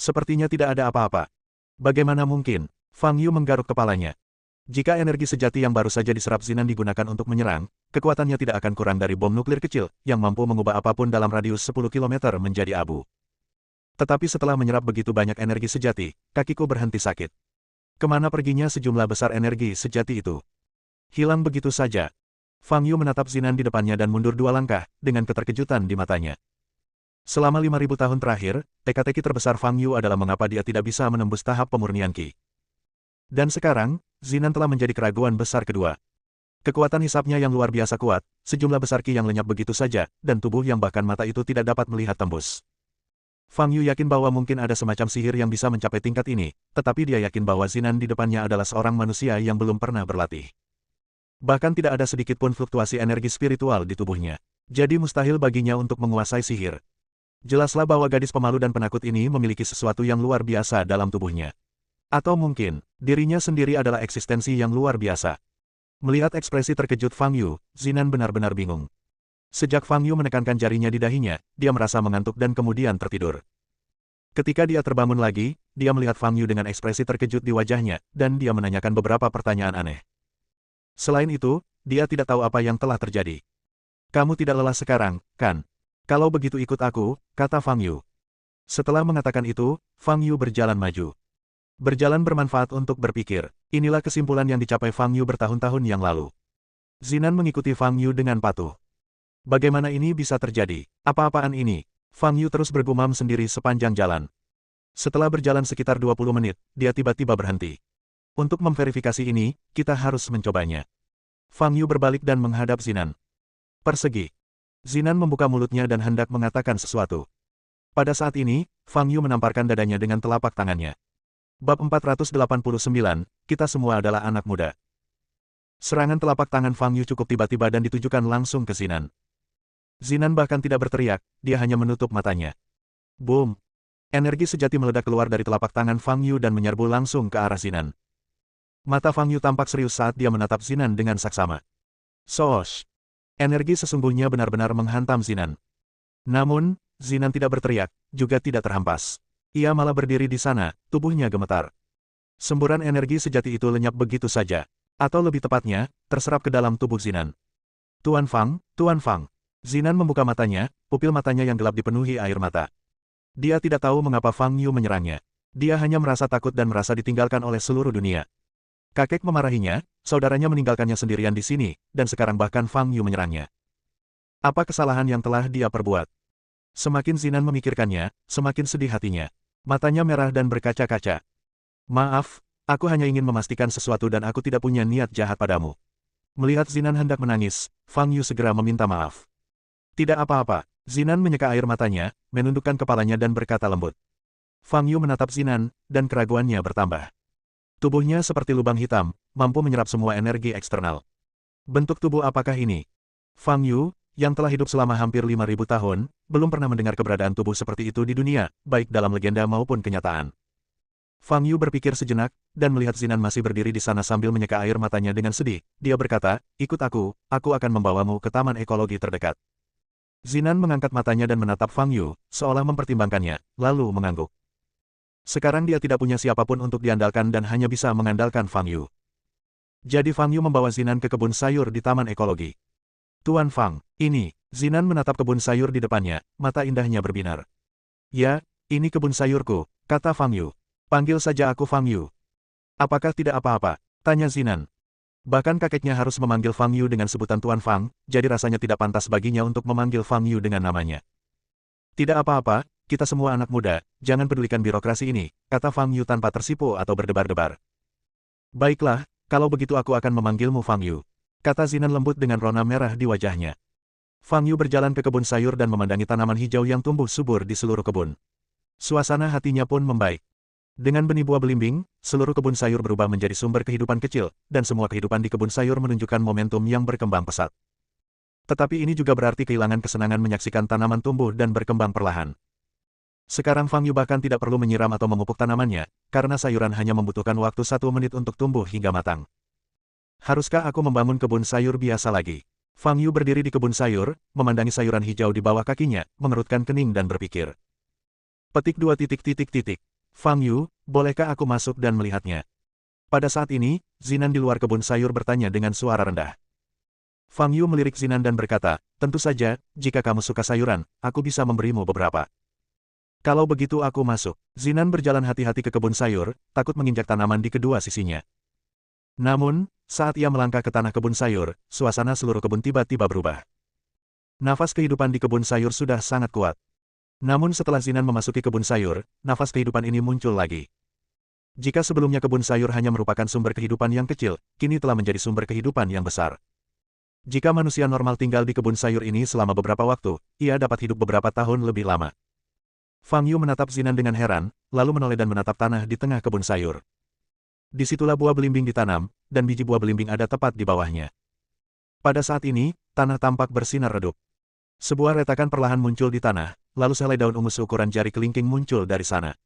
Speaker 1: Sepertinya tidak ada apa-apa. Bagaimana mungkin? Fang Yu menggaruk kepalanya. Jika energi sejati yang baru saja diserap Zinan digunakan untuk menyerang, kekuatannya tidak akan kurang dari bom nuklir kecil, yang mampu mengubah apapun dalam radius 10 km menjadi abu. Tetapi setelah menyerap begitu banyak energi sejati, kakiku berhenti sakit. Kemana perginya sejumlah besar energi sejati itu? Hilang begitu saja. Fang Yu menatap Zinan di depannya dan mundur 2 langkah, dengan keterkejutan di matanya. Selama 5.000 tahun terakhir, teka-teki terbesar Fang Yu adalah mengapa dia tidak bisa menembus tahap pemurnian Qi. Dan sekarang, Zinan telah menjadi keraguan besar kedua. Kekuatan hisapnya yang luar biasa kuat, sejumlah besar Qi yang lenyap begitu saja, dan tubuh yang bahkan mata itu tidak dapat melihat tembus. Fang Yu yakin bahwa mungkin ada semacam sihir yang bisa mencapai tingkat ini, tetapi dia yakin bahwa Zinan di depannya adalah seorang manusia yang belum pernah berlatih. Bahkan tidak ada sedikit pun fluktuasi energi spiritual di tubuhnya. Jadi mustahil baginya untuk menguasai sihir. Jelaslah bahwa gadis pemalu dan penakut ini memiliki sesuatu yang luar biasa dalam tubuhnya. Atau mungkin, dirinya sendiri adalah eksistensi yang luar biasa. Melihat ekspresi terkejut Fang Yu, Zinan benar-benar bingung. Sejak Fang Yu menekankan jarinya di dahinya, dia merasa mengantuk dan kemudian tertidur. Ketika dia terbangun lagi, dia melihat Fang Yu dengan ekspresi terkejut di wajahnya, dan dia menanyakan beberapa pertanyaan aneh. Selain itu, dia tidak tahu apa yang telah terjadi. Kamu tidak lelah sekarang, kan? Kalau begitu ikut aku, kata Fang Yu. Setelah mengatakan itu, Fang Yu berjalan maju. Berjalan bermanfaat untuk berpikir. Inilah kesimpulan yang dicapai Fang Yu bertahun-tahun yang lalu. Zinan mengikuti Fang Yu dengan patuh. Bagaimana ini bisa terjadi? Apa-apaan ini? Fang Yu terus bergumam sendiri sepanjang jalan. Setelah berjalan sekitar 20 menit, dia tiba-tiba berhenti. Untuk memverifikasi ini, kita harus mencobanya. Fang Yu berbalik dan menghadap Zinan. Persegi. Zinan membuka mulutnya dan hendak mengatakan sesuatu. Pada saat ini, Fang Yu menamparkan dadanya dengan telapak tangannya. Bab 489, kita semua adalah anak muda. Serangan telapak tangan Fang Yu cukup tiba-tiba dan ditujukan langsung ke Zinan. Zinan bahkan tidak berteriak, dia hanya menutup matanya. Boom! Energi sejati meledak keluar dari telapak tangan Fang Yu dan menyerbu langsung ke arah Zinan. Mata Fang Yu tampak serius saat dia menatap Zinan dengan saksama. Soosh! Energi sesungguhnya benar-benar menghantam Zinan. Namun, Zinan tidak berteriak, juga tidak terhampas. Ia malah berdiri di sana, tubuhnya gemetar. Semburan energi sejati itu lenyap begitu saja. Atau lebih tepatnya, terserap ke dalam tubuh Zinan. Tuan Fang, Tuan Fang. Zinan membuka matanya, pupil matanya yang gelap dipenuhi air mata. Dia tidak tahu mengapa Fang Yu menyerangnya. Dia hanya merasa takut dan merasa ditinggalkan oleh seluruh dunia. Kakek memarahinya, saudaranya meninggalkannya sendirian di sini, dan sekarang bahkan Fang Yu menyerangnya. Apa kesalahan yang telah dia perbuat? Semakin Zinan memikirkannya, semakin sedih hatinya. Matanya merah dan berkaca-kaca. Maaf, aku hanya ingin memastikan sesuatu dan aku tidak punya niat jahat padamu. Melihat Zinan hendak menangis, Fang Yu segera meminta maaf. Tidak apa-apa, Zinan menyeka air matanya, menundukkan kepalanya dan berkata lembut. Fang Yu menatap Zinan, dan keraguannya bertambah. Tubuhnya seperti lubang hitam, mampu menyerap semua energi eksternal. Bentuk tubuh apakah ini? Fang Yu, yang telah hidup selama hampir 5.000 tahun, belum pernah mendengar keberadaan tubuh seperti itu di dunia, baik dalam legenda maupun kenyataan. Fang Yu berpikir sejenak, dan melihat Zinan masih berdiri di sana sambil menyeka air matanya dengan sedih, dia berkata, ikut aku akan membawamu ke taman ekologi terdekat. Zinan mengangkat matanya dan menatap Fang Yu, seolah mempertimbangkannya, lalu mengangguk. Sekarang dia tidak punya siapapun untuk diandalkan dan hanya bisa mengandalkan Fang Yu. Jadi Fang Yu membawa Zinan ke kebun sayur di taman ekologi. Tuan Fang, ini, Zinan menatap kebun sayur di depannya, mata indahnya berbinar. Ya, ini kebun sayurku, kata Fang Yu. Panggil saja aku Fang Yu. Apakah tidak apa-apa? Tanya Zinan. Bahkan kakeknya harus memanggil Fang Yu dengan sebutan Tuan Fang, jadi rasanya tidak pantas baginya untuk memanggil Fang Yu dengan namanya. Tidak apa-apa, kita semua anak muda, jangan pedulikan birokrasi ini, kata Fang Yu tanpa tersipu atau berdebar-debar. Baiklah, kalau begitu aku akan memanggilmu Fang Yu, kata Zinan lembut dengan rona merah di wajahnya. Fang Yu berjalan ke kebun sayur dan memandangi tanaman hijau yang tumbuh subur di seluruh kebun. Suasana hatinya pun membaik. Dengan benih buah belimbing, seluruh kebun sayur berubah menjadi sumber kehidupan kecil, dan semua kehidupan di kebun sayur menunjukkan momentum yang berkembang pesat. Tetapi ini juga berarti kehilangan kesenangan menyaksikan tanaman tumbuh dan berkembang perlahan. Sekarang Fang Yu bahkan tidak perlu menyiram atau memupuk tanamannya, karena sayuran hanya membutuhkan waktu 1 menit untuk tumbuh hingga matang. Haruskah aku membangun kebun sayur biasa lagi? Fang Yu berdiri di kebun sayur, memandangi sayuran hijau di bawah kakinya, mengerutkan kening dan berpikir. Petik 2. Fang Yu, bolehkah aku masuk dan melihatnya? Pada saat ini, Zinan di luar kebun sayur bertanya dengan suara rendah. Fang Yu melirik Zinan dan berkata, tentu saja, jika kamu suka sayuran, aku bisa memberimu beberapa. Kalau begitu aku masuk. Zinan berjalan hati-hati ke kebun sayur, takut menginjak tanaman di kedua sisinya. Namun, saat ia melangkah ke tanah kebun sayur, suasana seluruh kebun tiba-tiba berubah. Nafas kehidupan di kebun sayur sudah sangat kuat. Namun setelah Zinan memasuki kebun sayur, nafas kehidupan ini muncul lagi. Jika sebelumnya kebun sayur hanya merupakan sumber kehidupan yang kecil, kini telah menjadi sumber kehidupan yang besar. Jika manusia normal tinggal di kebun sayur ini selama beberapa waktu, ia dapat hidup beberapa tahun lebih lama. Fang Yu menatap Zinan dengan heran, lalu menoleh dan menatap tanah di tengah kebun sayur. Disitulah buah belimbing ditanam, dan biji buah belimbing ada tepat di bawahnya. Pada saat ini, tanah tampak bersinar redup. Sebuah retakan perlahan muncul di tanah, lalu sehelai daun ungu seukuran jari kelingking muncul dari sana.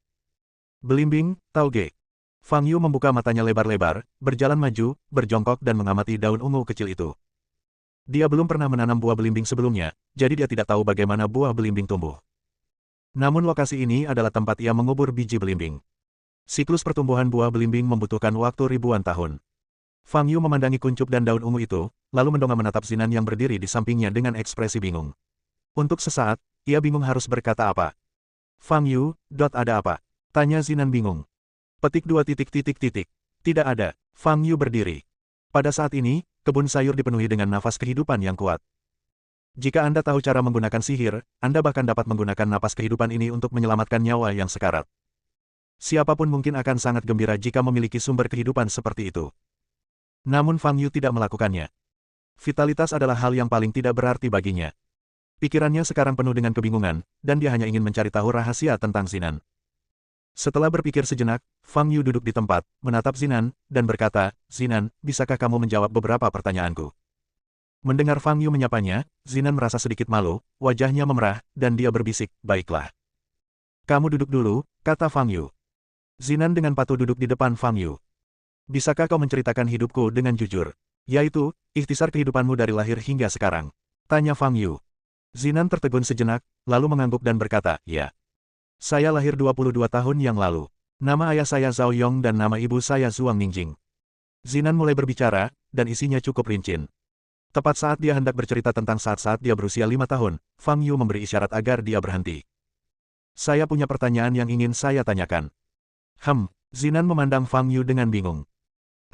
Speaker 1: Belimbing, tauge. Fang Yu membuka matanya lebar-lebar, berjalan maju, berjongkok dan mengamati daun ungu kecil itu. Dia belum pernah menanam buah belimbing sebelumnya, jadi dia tidak tahu bagaimana buah belimbing tumbuh. Namun lokasi ini adalah tempat ia mengubur biji belimbing. Siklus pertumbuhan buah belimbing membutuhkan waktu ribuan tahun. Fang Yu memandangi kuncup dan daun ungu itu, lalu mendongak menatap Zinan yang berdiri di sampingnya dengan ekspresi bingung. Untuk sesaat, ia bingung harus berkata apa. Fang Yu, ada apa? Tanya Zinan bingung. Petik 2. Tidak ada. Fang Yu berdiri. Pada saat ini, kebun sayur dipenuhi dengan nafas kehidupan yang kuat. Jika Anda tahu cara menggunakan sihir, Anda bahkan dapat menggunakan napas kehidupan ini untuk menyelamatkan nyawa yang sekarat. Siapapun mungkin akan sangat gembira jika memiliki sumber kehidupan seperti itu. Namun Fang Yu tidak melakukannya. Vitalitas adalah hal yang paling tidak berarti baginya. Pikirannya sekarang penuh dengan kebingungan, dan dia hanya ingin mencari tahu rahasia tentang Zinan. Setelah berpikir sejenak, Fang Yu duduk di tempat, menatap Zinan, dan berkata, Zinan, bisakah kamu menjawab beberapa pertanyaanku? Mendengar Fang Yu menyapanya, Zinan merasa sedikit malu, wajahnya memerah, dan dia berbisik, baiklah. Kamu duduk dulu, kata Fang Yu. Zinan dengan patuh duduk di depan Fang Yu. Bisakah kau menceritakan hidupku dengan jujur? Yaitu, ikhtisar kehidupanmu dari lahir hingga sekarang. Tanya Fang Yu. Zinan tertegun sejenak, lalu mengangguk dan berkata, ya. Saya lahir 22 tahun yang lalu. Nama ayah saya Zhao Yong dan nama ibu saya Zhuang Ningjing. Zinan mulai berbicara, dan isinya cukup rinci. Tepat saat dia hendak bercerita tentang saat-saat dia berusia 5 tahun, Fang Yu memberi isyarat agar dia berhenti. Saya punya pertanyaan yang ingin saya tanyakan. Zinan memandang Fang Yu dengan bingung.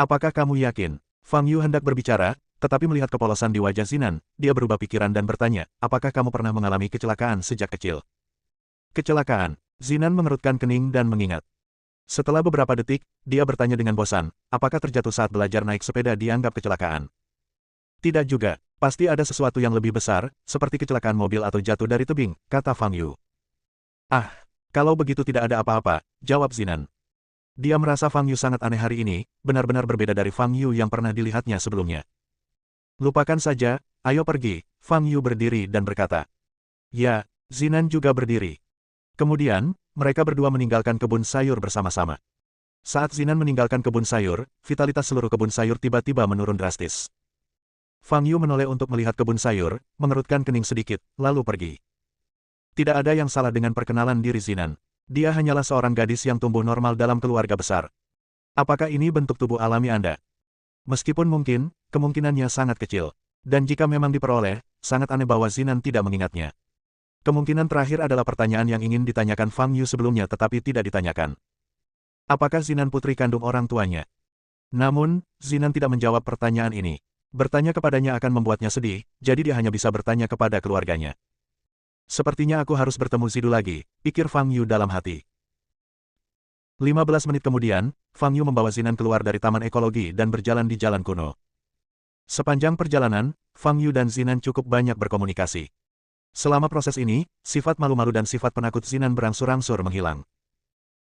Speaker 1: Apakah kamu yakin? Fang Yu hendak berbicara, tetapi melihat kepolosan di wajah Zinan, dia berubah pikiran dan bertanya, apakah kamu pernah mengalami kecelakaan sejak kecil? Kecelakaan. Zinan mengerutkan kening dan mengingat. Setelah beberapa detik, dia bertanya dengan bosan, apakah terjatuh saat belajar naik sepeda dianggap kecelakaan? Tidak juga, pasti ada sesuatu yang lebih besar, seperti kecelakaan mobil atau jatuh dari tebing, kata Fang Yu. Ah, kalau begitu tidak ada apa-apa, jawab Zinan. Dia merasa Fang Yu sangat aneh hari ini, benar-benar berbeda dari Fang Yu yang pernah dilihatnya sebelumnya. Lupakan saja, ayo pergi, Fang Yu berdiri dan berkata. Ya, Zinan juga berdiri. Kemudian, mereka berdua meninggalkan kebun sayur bersama-sama. Saat Zinan meninggalkan kebun sayur, vitalitas seluruh kebun sayur tiba-tiba menurun drastis. Fang Yu menoleh untuk melihat kebun sayur, mengerutkan kening sedikit, lalu pergi. Tidak ada yang salah dengan perkenalan diri Zinan. Dia hanyalah seorang gadis yang tumbuh normal dalam keluarga besar. Apakah ini bentuk tubuh alami Anda? Meskipun mungkin, kemungkinannya sangat kecil. Dan jika memang diperoleh, sangat aneh bahwa Zinan tidak mengingatnya. Kemungkinan terakhir adalah pertanyaan yang ingin ditanyakan Fang Yu sebelumnya tetapi tidak ditanyakan. Apakah Zinan putri kandung orang tuanya? Namun, Zinan tidak menjawab pertanyaan ini. Bertanya kepadanya akan membuatnya sedih, jadi dia hanya bisa bertanya kepada keluarganya. Sepertinya aku harus bertemu Zidu lagi, pikir Fang Yu dalam hati. 15 menit kemudian, Fang Yu membawa Zinan keluar dari taman ekologi dan berjalan di jalan kuno. Sepanjang perjalanan, Fang Yu dan Zinan cukup banyak berkomunikasi. Selama proses ini, sifat malu-malu dan sifat penakut Zinan berangsur-angsur menghilang.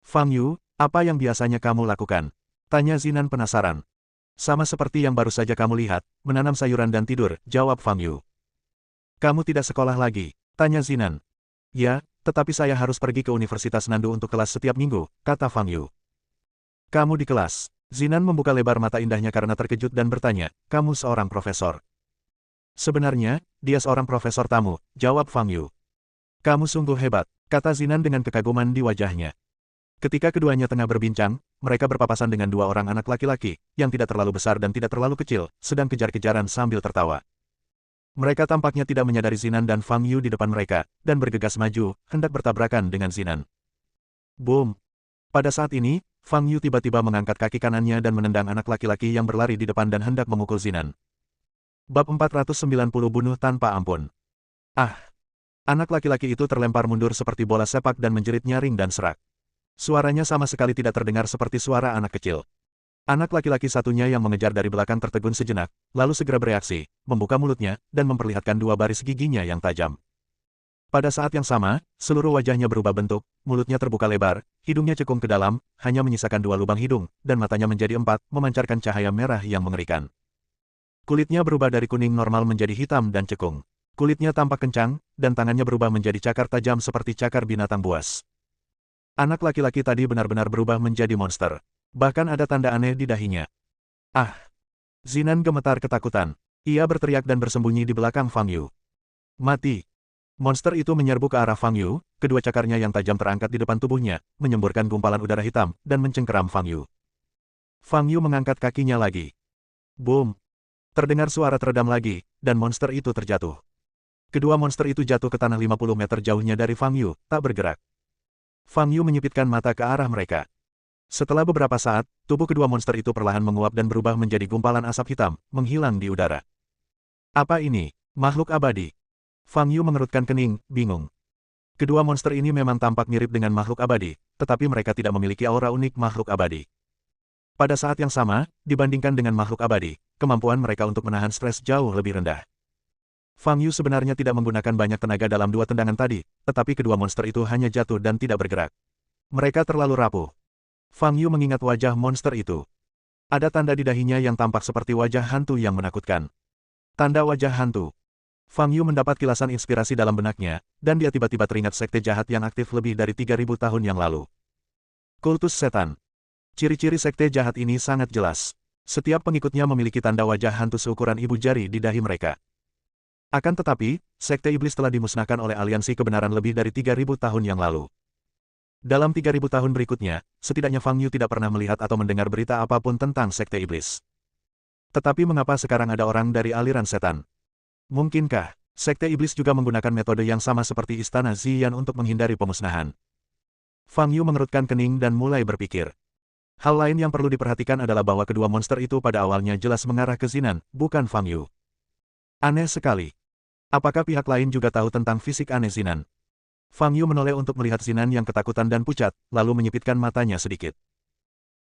Speaker 1: Fang Yu, apa yang biasanya kamu lakukan? Tanya Zinan penasaran. Sama seperti yang baru saja kamu lihat, menanam sayuran dan tidur, jawab Fang Yu. Kamu tidak sekolah lagi? Tanya Zinan. Ya, tetapi saya harus pergi ke Universitas Nandu untuk kelas setiap minggu, kata Fang Yu. Kamu di kelas? Zinan membuka lebar mata indahnya karena terkejut dan bertanya, kamu seorang profesor? Sebenarnya, dia seorang profesor tamu, jawab Fang Yu. Kamu sungguh hebat, kata Zinan dengan kekaguman di wajahnya. Ketika keduanya tengah berbincang, mereka berpapasan dengan dua orang anak laki-laki, yang tidak terlalu besar dan tidak terlalu kecil, sedang kejar-kejaran sambil tertawa. Mereka tampaknya tidak menyadari Zinan dan Fang Yu di depan mereka, dan bergegas maju, hendak bertabrakan dengan Zinan. Boom! Pada saat ini, Fang Yu tiba-tiba mengangkat kaki kanannya dan menendang anak laki-laki yang berlari di depan dan hendak memukul Zinan. Bab 490 bunuh tanpa ampun. Ah! Anak laki-laki itu terlempar mundur seperti bola sepak dan menjerit nyaring dan serak. Suaranya sama sekali tidak terdengar seperti suara anak kecil. Anak laki-laki satunya yang mengejar dari belakang tertegun sejenak, lalu segera bereaksi, membuka mulutnya, dan memperlihatkan dua baris giginya yang tajam. Pada saat yang sama, seluruh wajahnya berubah bentuk, mulutnya terbuka lebar, hidungnya cekung ke dalam, hanya menyisakan dua lubang hidung, dan matanya menjadi empat, memancarkan cahaya merah yang mengerikan. Kulitnya berubah dari kuning normal menjadi hitam dan cekung. Kulitnya tampak kencang, dan tangannya berubah menjadi cakar tajam seperti cakar binatang buas. Anak laki-laki tadi benar-benar berubah menjadi monster. Bahkan ada tanda aneh di dahinya. Ah! Zinan gemetar ketakutan. Ia berteriak dan bersembunyi di belakang Fang Yu. Mati! Monster itu menyerbu ke arah Fang Yu, kedua cakarnya yang tajam terangkat di depan tubuhnya, menyemburkan gumpalan udara hitam, dan mencengkeram Fang Yu. Fang Yu mengangkat kakinya lagi. Boom! Terdengar suara teredam lagi, dan monster itu terjatuh. Kedua monster itu jatuh ke tanah 50 meter jauhnya dari Fang Yu, tak bergerak. Fang Yu menyipitkan mata ke arah mereka. Setelah beberapa saat, tubuh kedua monster itu perlahan menguap dan berubah menjadi gumpalan asap hitam, menghilang di udara. Apa ini? Makhluk abadi? Fang Yu mengerutkan kening, bingung. Kedua monster ini memang tampak mirip dengan makhluk abadi, tetapi mereka tidak memiliki aura unik makhluk abadi. Pada saat yang sama, dibandingkan dengan makhluk abadi, kemampuan mereka untuk menahan stres jauh lebih rendah. Fang Yu sebenarnya tidak menggunakan banyak tenaga dalam dua tendangan tadi, tetapi kedua monster itu hanya jatuh dan tidak bergerak. Mereka terlalu rapuh. Fang Yu mengingat wajah monster itu. Ada tanda di dahinya yang tampak seperti wajah hantu yang menakutkan. Tanda wajah hantu. Fang Yu mendapat kilasan inspirasi dalam benaknya, dan dia tiba-tiba teringat sekte jahat yang aktif lebih dari 3000 tahun yang lalu. Kultus setan. Ciri-ciri sekte jahat ini sangat jelas. Setiap pengikutnya memiliki tanda wajah hantu seukuran ibu jari di dahi mereka. Akan tetapi, sekte iblis telah dimusnahkan oleh aliansi kebenaran lebih dari 3000 tahun yang lalu. Dalam 3000 tahun berikutnya, setidaknya Fang Yu tidak pernah melihat atau mendengar berita apapun tentang sekte iblis. Tetapi mengapa sekarang ada orang dari aliran setan? Mungkinkah Sekte Iblis juga menggunakan metode yang sama seperti Istana Ziyan untuk menghindari pemusnahan. Fang Yu mengerutkan kening dan mulai berpikir. Hal lain yang perlu diperhatikan adalah bahwa kedua monster itu pada awalnya jelas mengarah ke Zinan, bukan Fang Yu. Aneh sekali. Apakah pihak lain juga tahu tentang fisik aneh Zinan? Fang Yu menoleh untuk melihat Zinan yang ketakutan dan pucat, lalu menyipitkan matanya sedikit.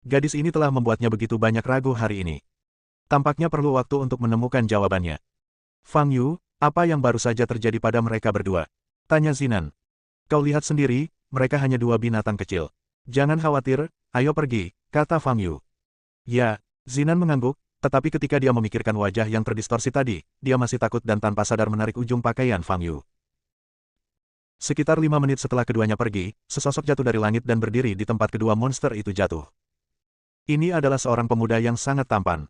Speaker 1: Gadis ini telah membuatnya begitu banyak ragu hari ini. Tampaknya perlu waktu untuk menemukan jawabannya. Fang Yu, apa yang baru saja terjadi pada mereka berdua? Tanya Zinan. Kau lihat sendiri, mereka hanya dua binatang kecil. Jangan khawatir, ayo pergi, kata Fang Yu. Ya, Zinan mengangguk, tetapi ketika dia memikirkan wajah yang terdistorsi tadi, dia masih takut dan tanpa sadar menarik ujung pakaian Fang Yu. Sekitar 5 menit setelah keduanya pergi, sesosok jatuh dari langit dan berdiri di tempat kedua monster itu jatuh. Ini adalah seorang pemuda yang sangat tampan.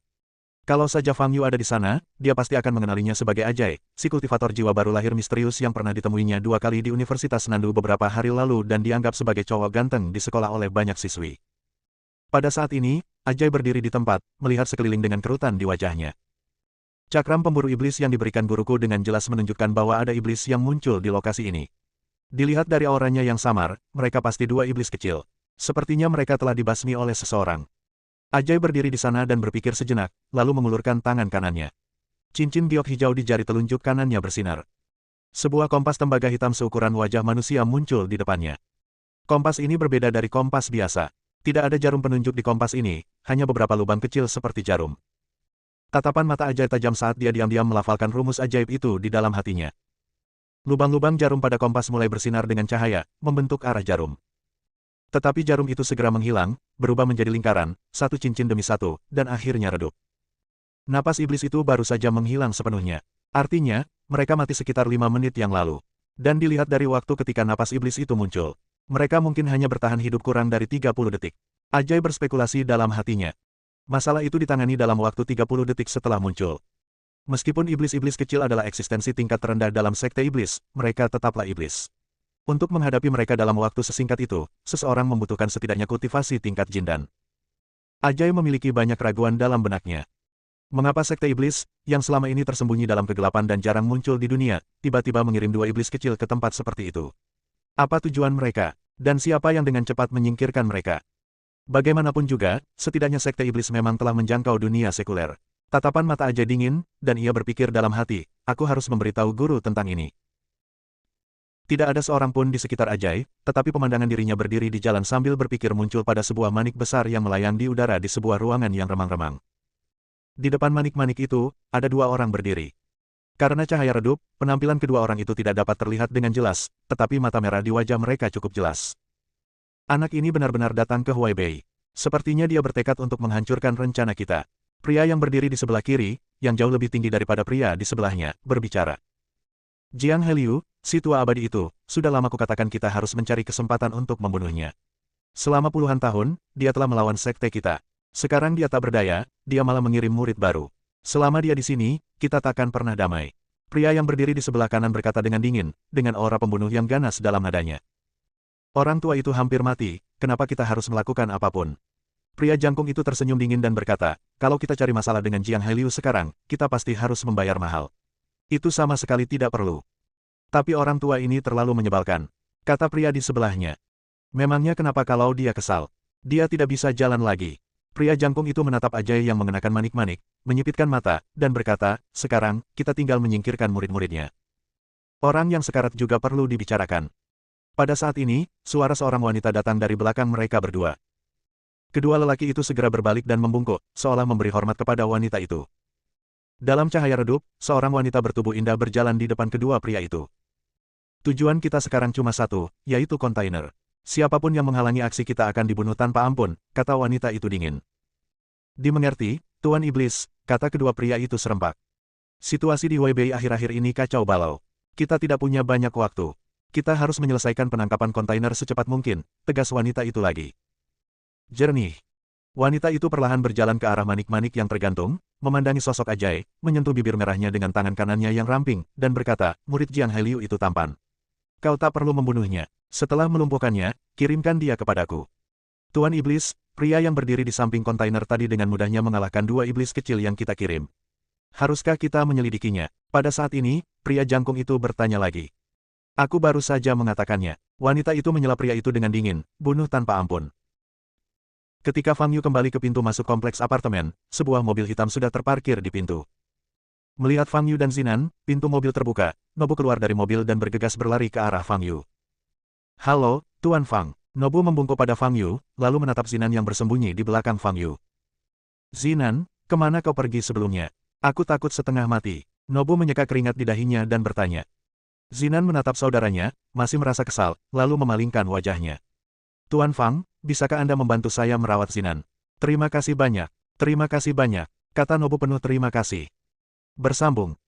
Speaker 1: Kalau saja Fang Yu ada di sana, dia pasti akan mengenalinya sebagai Ajay, si kultivator jiwa baru lahir misterius yang pernah ditemuinya 2 kali di Universitas Nandu beberapa hari lalu dan dianggap sebagai cowok ganteng di sekolah oleh banyak siswi. Pada saat ini, Ajay berdiri di tempat, melihat sekeliling dengan kerutan di wajahnya. Cakram pemburu iblis yang diberikan guruku dengan jelas menunjukkan bahwa ada iblis yang muncul di lokasi ini. Dilihat dari auranya yang samar, mereka pasti 2 iblis kecil. Sepertinya mereka telah dibasmi oleh seseorang. Ajay berdiri di sana dan berpikir sejenak, lalu mengulurkan tangan kanannya. Cincin giok hijau di jari telunjuk kanannya bersinar. Sebuah kompas tembaga hitam seukuran wajah manusia muncul di depannya. Kompas ini berbeda dari kompas biasa. Tidak ada jarum penunjuk di kompas ini, hanya beberapa lubang kecil seperti jarum. Tatapan mata Ajay tajam saat dia diam-diam melafalkan rumus ajaib itu di dalam hatinya. Lubang-lubang jarum pada kompas mulai bersinar dengan cahaya, membentuk arah jarum. Tetapi jarum itu segera menghilang, berubah menjadi lingkaran, satu cincin demi satu, dan akhirnya redup. Napas iblis itu baru saja menghilang sepenuhnya. Artinya, mereka mati sekitar 5 menit yang lalu. Dan dilihat dari waktu ketika napas iblis itu muncul, mereka mungkin hanya bertahan hidup kurang dari 30 detik. Ajay berspekulasi dalam hatinya. Masalah itu ditangani dalam waktu 30 detik setelah muncul. Meskipun iblis-iblis kecil adalah eksistensi tingkat terendah dalam sekte iblis, mereka tetaplah iblis. Untuk menghadapi mereka dalam waktu sesingkat itu, seseorang membutuhkan setidaknya kultivasi tingkat jindan. Ajay memiliki banyak keraguan dalam benaknya. Mengapa sekte iblis, yang selama ini tersembunyi dalam kegelapan dan jarang muncul di dunia, tiba-tiba mengirim 2 iblis kecil ke tempat seperti itu? Apa tujuan mereka? Dan siapa yang dengan cepat menyingkirkan mereka? Bagaimanapun juga, setidaknya sekte iblis memang telah menjangkau dunia sekuler. Tatapan mata Ajay dingin, dan ia berpikir dalam hati, aku harus memberitahu guru tentang ini. Tidak ada seorang pun di sekitar Ajay, tetapi pemandangan dirinya berdiri di jalan sambil berpikir muncul pada sebuah manik besar yang melayang di udara di sebuah ruangan yang remang-remang. Di depan manik-manik itu, ada 2 orang berdiri. Karena cahaya redup, penampilan kedua orang itu tidak dapat terlihat dengan jelas, tetapi mata merah di wajah mereka cukup jelas. Anak ini benar-benar datang ke Huaibei. Sepertinya dia bertekad untuk menghancurkan rencana kita. Pria yang berdiri di sebelah kiri, yang jauh lebih tinggi daripada pria di sebelahnya, berbicara. Jiang Heliu, si tua abadi itu, sudah lama kukatakan kita harus mencari kesempatan untuk membunuhnya. Selama puluhan tahun, dia telah melawan sekte kita. Sekarang dia tak berdaya, dia malah mengirim murid baru. Selama dia di sini, kita takkan pernah damai. Pria yang berdiri di sebelah kanan berkata dengan dingin, dengan aura pembunuh yang ganas dalam nadanya. Orang tua itu hampir mati, kenapa kita harus melakukan apapun? Pria jangkung itu tersenyum dingin dan berkata, kalau kita cari masalah dengan Jiang Heliu sekarang, kita pasti harus membayar mahal. Itu sama sekali tidak perlu. Tapi orang tua ini terlalu menyebalkan, kata pria di sebelahnya. Memangnya kenapa kalau dia kesal? Dia tidak bisa jalan lagi. Pria jangkung itu menatap Ajay yang mengenakan manik-manik, menyipitkan mata, dan berkata, sekarang, kita tinggal menyingkirkan murid-muridnya. Orang yang sekarat juga perlu dibicarakan. Pada saat ini, suara seorang wanita datang dari belakang mereka berdua. Kedua lelaki itu segera berbalik dan membungkuk, seolah memberi hormat kepada wanita itu. Dalam cahaya redup, seorang wanita bertubuh indah berjalan di depan kedua pria itu. Tujuan kita sekarang cuma satu, yaitu kontainer. Siapapun yang menghalangi aksi kita akan dibunuh tanpa ampun, kata wanita itu dingin. Dimengerti, Tuan Iblis, kata kedua pria itu serempak. Situasi di Huaibei akhir-akhir ini kacau balau. Kita tidak punya banyak waktu. Kita harus menyelesaikan penangkapan kontainer secepat mungkin, tegas wanita itu lagi. Jernih. Wanita itu perlahan berjalan ke arah manik-manik yang tergantung, memandangi sosok Ajay, menyentuh bibir merahnya dengan tangan kanannya yang ramping, dan berkata, murid Jiang Heliu itu tampan. Kau tak perlu membunuhnya. Setelah melumpuhkannya, kirimkan dia kepadaku. Tuan Iblis, pria yang berdiri di samping kontainer tadi dengan mudahnya mengalahkan 2 iblis kecil yang kita kirim. Haruskah kita menyelidikinya? Pada saat ini, pria jangkung itu bertanya lagi. Aku baru saja mengatakannya. Wanita itu menyela pria itu dengan dingin, bunuh tanpa ampun. Ketika Fang Yu kembali ke pintu masuk kompleks apartemen, sebuah mobil hitam sudah terparkir di pintu. Melihat Fang Yu dan Zinan, pintu mobil terbuka. Nobu keluar dari mobil dan bergegas berlari ke arah Fang Yu. Halo, Tuan Fang. Nobu membungkuk pada Fang Yu, lalu menatap Zinan yang bersembunyi di belakang Fang Yu. Zinan, kemana kau pergi sebelumnya? Aku takut setengah mati. Nobu menyeka keringat di dahinya dan bertanya. Zinan menatap saudaranya, masih merasa kesal, lalu memalingkan wajahnya. Tuan Fang, bisakah Anda membantu saya merawat Zinan? Terima kasih banyak, kata Nobu penuh terima kasih. Bersambung,